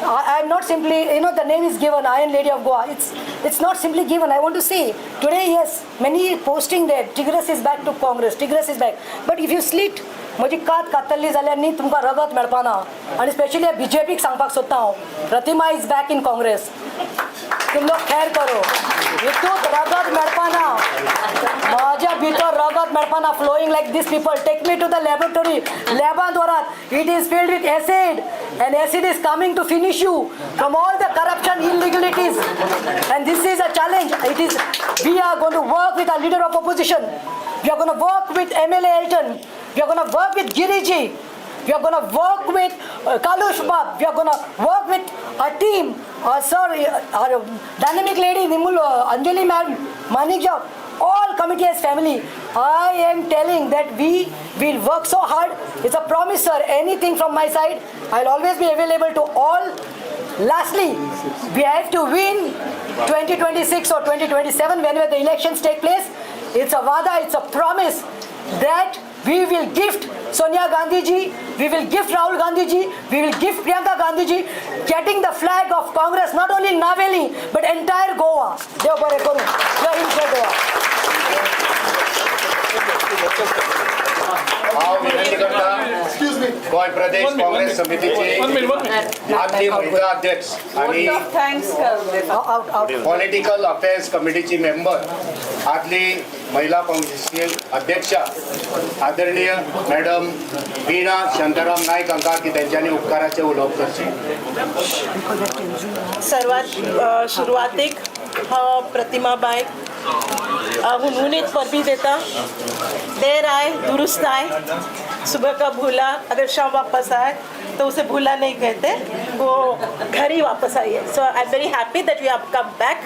S11: I'm not simply, the name is given, Iron Lady of Goa. It's not simply given. I want to say, today, yes, many posting there, Tigres is back to Congress, Tigres is back. But if you sleep, म्हजी कात कातरली जाल्यार न्ही तुमकां रगत मेळपाना आनी specially बीजेपीक सांगपाक सोदता हांव प्रतिमा इज बॅक इन काँग्रेस तुम लोग खैर करो हितूंत रगत मेळपाना म्हज्या भितर रगत मेळपाना flowing like these people take me to the laboratory लॅबांत व्हरात it is filled with acid and acid is coming to finish you from all the corruption illegalities and this is a challenge. We are going to work with our leader of opposition, we are going to work with MLA Elton, we are going to work with Giriji, we are going to work with Kalush Bab, we are going to work with our team, our dynamic lady Nimul Anjali ma'am, Manikja, all committee as family. I am telling that we will work so hard. It's a promise, sir. Anything from my side, I'll always be available to all. Lastly, we have to win 2026 or 2027 whenever the elections take place. It's a vada, it's a promise that we will gift Sonia Gandhi ji, we will gift Rahul Gandhi ji, we will gift Priyanka Gandhi ji, getting the flag of Congress not only in Naveli but entire Goa. देव बरे करू. जय हिंद जय गोवा.
S1: हांव विनंती करता गोंय प्रदेश काँग्रेस समितीचे आदली महिला अध्यक्ष आणि
S8: Vote of thanks कर
S11: Out.
S1: पॉलिटिकल अफेअर्स कमिटीची मेंबर आदली महिला काँग्रेसची अध्यक्षा आदरणीय मॅडम वीणा शांताराम नायक हांकां की तेंच्यांनी उपकाराचे उलोवप करचे.
S12: सर्वात सुरुवातीक हांव प्रतिमाबाई हुनहुनीत परबी देता. देर आए दुरुस्त आए, सुबह का भूला अगर शाम वापस आए तो उसे भूला नहीं कहते, वो घर ही वापस आई है. So I am very happy that you have come back,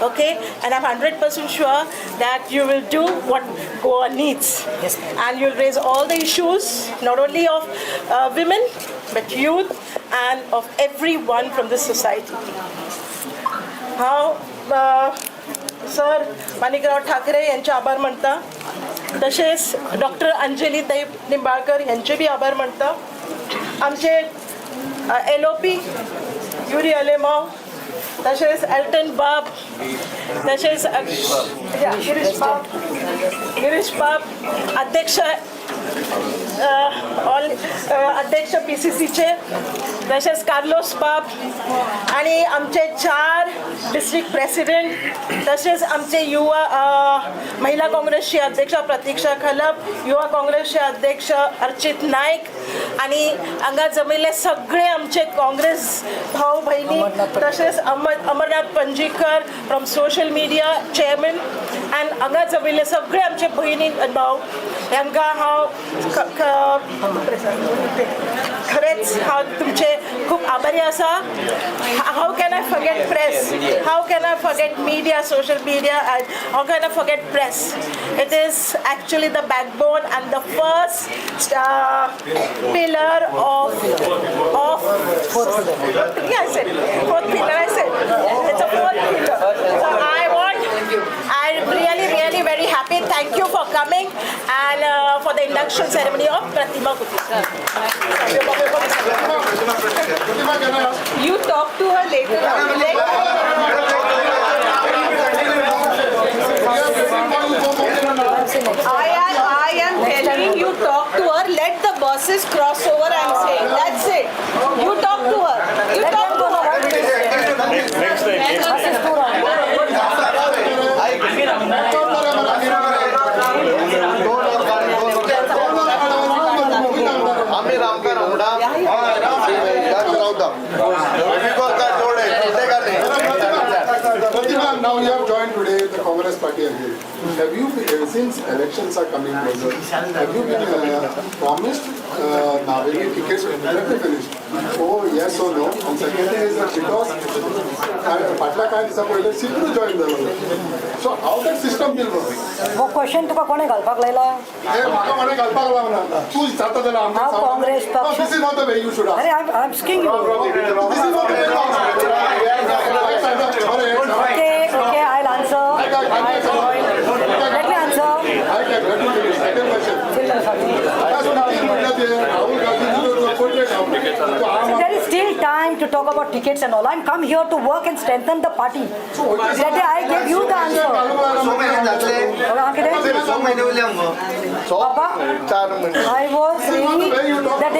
S12: okay, end I M 100% sure that you will do what Goa needs and you'll raise all the issues not only of women but youth and of everyone from this society. How sir Manikrao Thackeray यांचे आभार मानता. तसेच doctor अंजलीताई Nimbalkar यांचे बी आभार मानता. आमचे LOP Yuri अलेमाव, तसेच Elton बाब, तसेच गिरीश बाब अध्यक्ष अध्यक्ष PCCचे, तसेच कार्लोस बाब आणि आमचे 4 डिस्ट्रिक्ट प्रेसिडेंट, तसेच आमचे युवा महिला काँग्रेसचे अध्यक्ष प्रतीक्षा खलप, युवा काँग्रेसचे अध्यक्ष अर्चित नाईक आणि हांगा जमिल्ले सगळे आमचे काँग्रेस भाऊ भयणी, तसेच Amarnath Panjikar from social media chairman and हांगा जमिल्ले सगळे आमचे भयणी भाऊ हांकां हांव खरेंच हांव तुमचे खूब आभारी आसा. How can I forget press, how can I forget media, social media, and how can I forget press? It is actually the backbone and the first pillar of yeah, I said fourth pillar. I said it's a fourth pillar. So I'm really very happy. Thank you for coming and for the induction ceremony of Pratima Kutino.
S8: You talk to her later. I am telling you, talk to her. Let the buses cross over. I'm saying that's it. You talk to her. You talk to her.
S2: Next time.
S6: आम्ही रामकार रामडा
S13: Now you have joined today the Congress party again. Have you, since elections are coming closer, have you been promised Naveli tickets? Let me finish. Oh, yes or no? And second thing is that because Patla काय दिसा पहिले Sidhu join झालो. So how that system will work?
S11: वो question तुका कोणे घालपाक लायला?
S13: हे म्हाका कोणे घालपाक लावना. तू जाता जाल्यार आमच्या
S11: काँग्रेस पक्ष.
S13: This is not the way you should ask.
S11: अरे I'm asking you.
S13: This is not the way you ask.
S11: Okay, I'll answer. Let me answer.
S13: Second question.
S11: There is still time to talk about tickets and all. I'm come here to work and strengthen the party. That day I gave you the answer. Papa, I was ready. The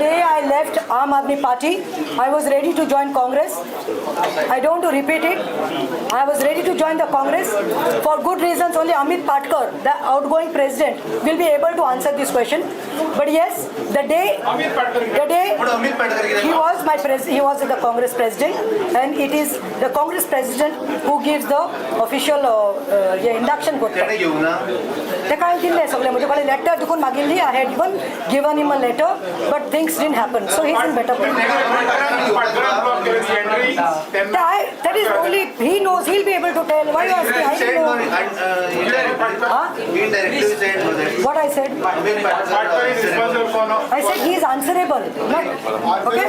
S11: day I left Aam Aadmi Party, I was ready to join Congress. I don't want to repeat it. I was ready to join the Congress for good reasons. Only Amit Patkar, the outgoing president, will be able to answer this question. But yes, the day he was the Congress president, and it is the Congress president who gives the official induction. तेका हांवें दिल्लें सगळें म्हजे कडेन letter देखून मागिल्ली. I had even given him a letter, but things didn't happen. So he's in better place. That is only he knows. He'll be able to tell. Why you asking? I don't know. What I said? I said he is answerable. Okay.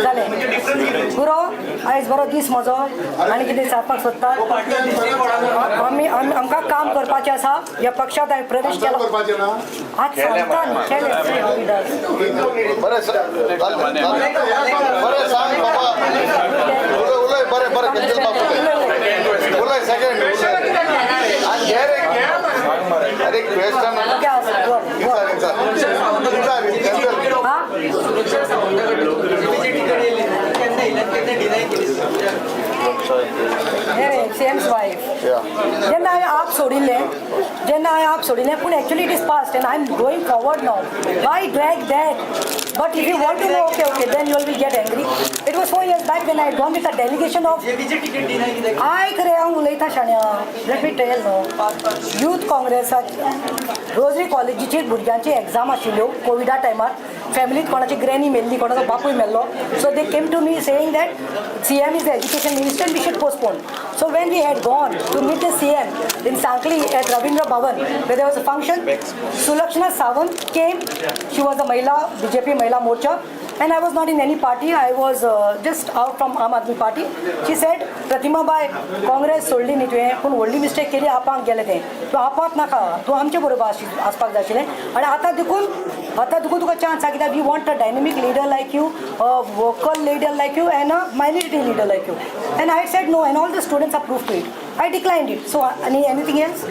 S11: जालें गुरो आयज बरो दीस म्हजो आनी कितें सांगपाक सोदता आमकां काम करपाचें आसा ह्या पक्षांत हांवें प्रवेश केलो
S13: करपाचें ना
S11: आज सांगता
S6: बरें बरें सांग बाबा उलय बरें बरें केंद्रीय बाबू उलय सेकंड आणि घे रे अरे क्वेश्चन
S11: सेम्स वायफ जेन्ना हांवें आप सोडिल्लें पूण actually it is past and I am going forward now why drag that but if you want to know okay then you will get angry it was 4 years back when I had gone with a delegation of आयक रे हांव उलयता शाण्या let me tell नो youth काँग्रेसात Rosary कॉलेजीची भुरग्यांची exam आशिल्ल्यो कोविडा टायमार फॅमिलींत कोणाची ग्रॅनी मेल्ली कोणाचो बापूय मेल्लो so they came to me saying that CM is the education minister and we should postpone. So when we had gone to meet the CM in Sankli at Ravindra Bhavan where there was a function, Sulakshana Sawant came. She was a Mahila, BJP Mahila Morcha and I was not in any party. I was just out from Aam Aadmi Party. She said, Pratima Bai, Congress सोडली न्ही तुवें पूण व्हडली mistake केली आपांक गेले तें तूं आपांत नाका तूं आमचे बरोबर आसपाक जाय आशिल्लें आनी आतां देखून तुका चान्स आसा कित्याक we want a dynamic leader like you a vocal leader like you and a minority leader like you and I said no and all the students approved to it. I declined it. So anything else?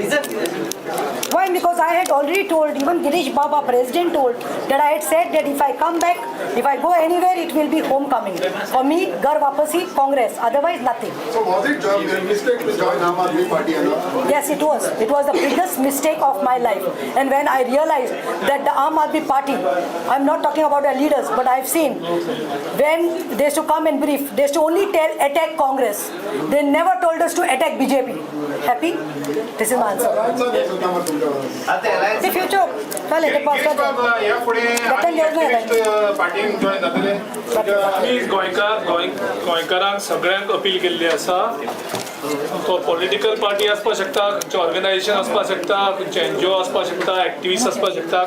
S11: Why? Because I had already told, even Girish Baba, president told that I had said that if I come back, if I go anywhere, it will be homecoming. For me, Gar Wapasi, Congress. Otherwise, nothing.
S13: So was it a mistake to join Aam Aadmi Party?
S11: Yes, it was. It was the biggest mistake of my life. And when I realized that the Aam Aadmi Party, I'm not talking about their leaders, but I've seen when they used to come and brief, they used to only attack Congress. They never told us to attack BJP. Happy? This is my answer. The future. Chale, the past.
S9: Please गोंयकारांक सगळ्यांक appeal केल्ली आसा तो political party आसपाक शकता खंयचें organisation आसपाक शकता खंयचें NGO आसपाक शकता एक्टिविस्ट आसपाक शकता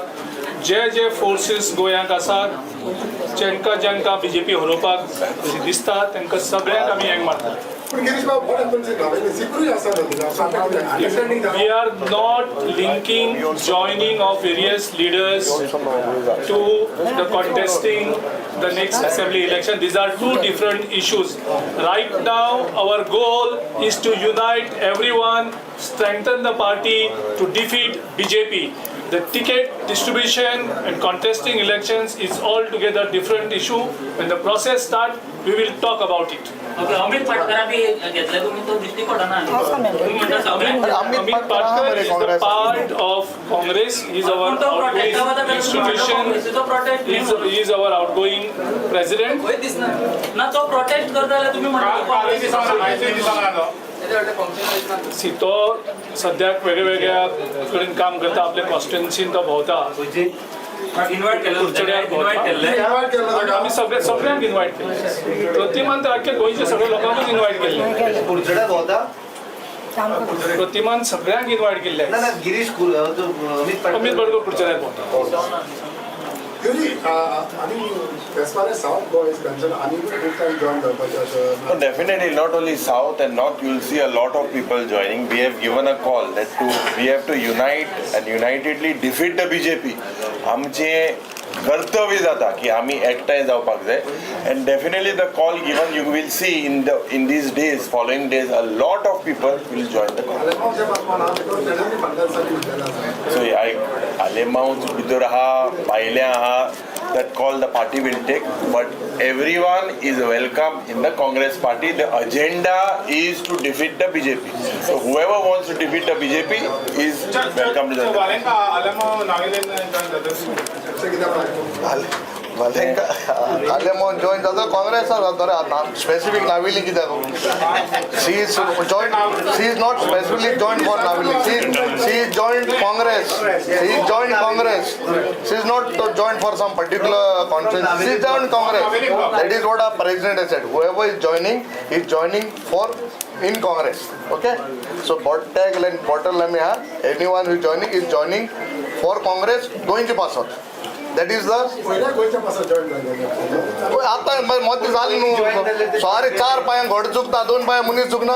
S9: जे फोर्सीस गोंयांत आसात जेंका BJP हरोवपाक दिसता तांकां सगळ्यांक आमी हँग मारतात We are not linking joining of various leaders to the contesting the next assembly election. These are two different issues. Right now, our goal is to unite everyone, strengthen the party to defeat BJP. The ticket distribution and contesting elections is altogether different issue. When the process starts, we will talk about it.
S14: Amit Patkar
S9: is the part of Congress. He is our outgoing institution. He is our outgoing president.
S14: ना तो prostate करता
S9: C तो सद्याक वेगळ्या कडेन काम करता आपल्या कॉन्स्टिट्युएन्सीन तो भोंवता आमी सगळ्यांक इन्वायट केले प्रतिमान तर आख्या गोंयच्या सगळ्या लोकांकूच इन्वायट केल्ले प्रतिमान सगळ्यांक इन्वायट केल्ले
S5: गिरीश
S9: अमित बडकर कुडचड्यार भोंवता
S13: as far as South Goa is concerned, who can join the
S7: Definitely not only South and North, you will see a lot of people joining. We have given a call that we have to unite and unitedly defeat the BJP. आमचे कर्तव्य जाता की आमी एकठांय जावपाक जाय and definitely the call given you will see in these days, following days, a lot of people will join the call. So Alemau's भितर आहा भायल्या आहा that call the party will take, but everyone is welcome in the Congress party. The agenda is to defeat the BJP. So whoever wants to defeat the BJP is welcome to the
S6: Alemon joined the Congress or specific Navili Kidago. She is not specifically joined for Navili. She is joined Congress. She is joined Congress. She is not joined for some particular conference. She is joined Congress. That is what our president has said. Whoever is joining for in Congress. Okay? So bottle line anyone who is joining for Congress going to pass out. That is the
S13: पहिल्या गोंयच्या पासून join झाले
S6: आता मत जालें न्हू sorry 4 पांयां घोडे चुकता 2 पांयां मनीस चुकना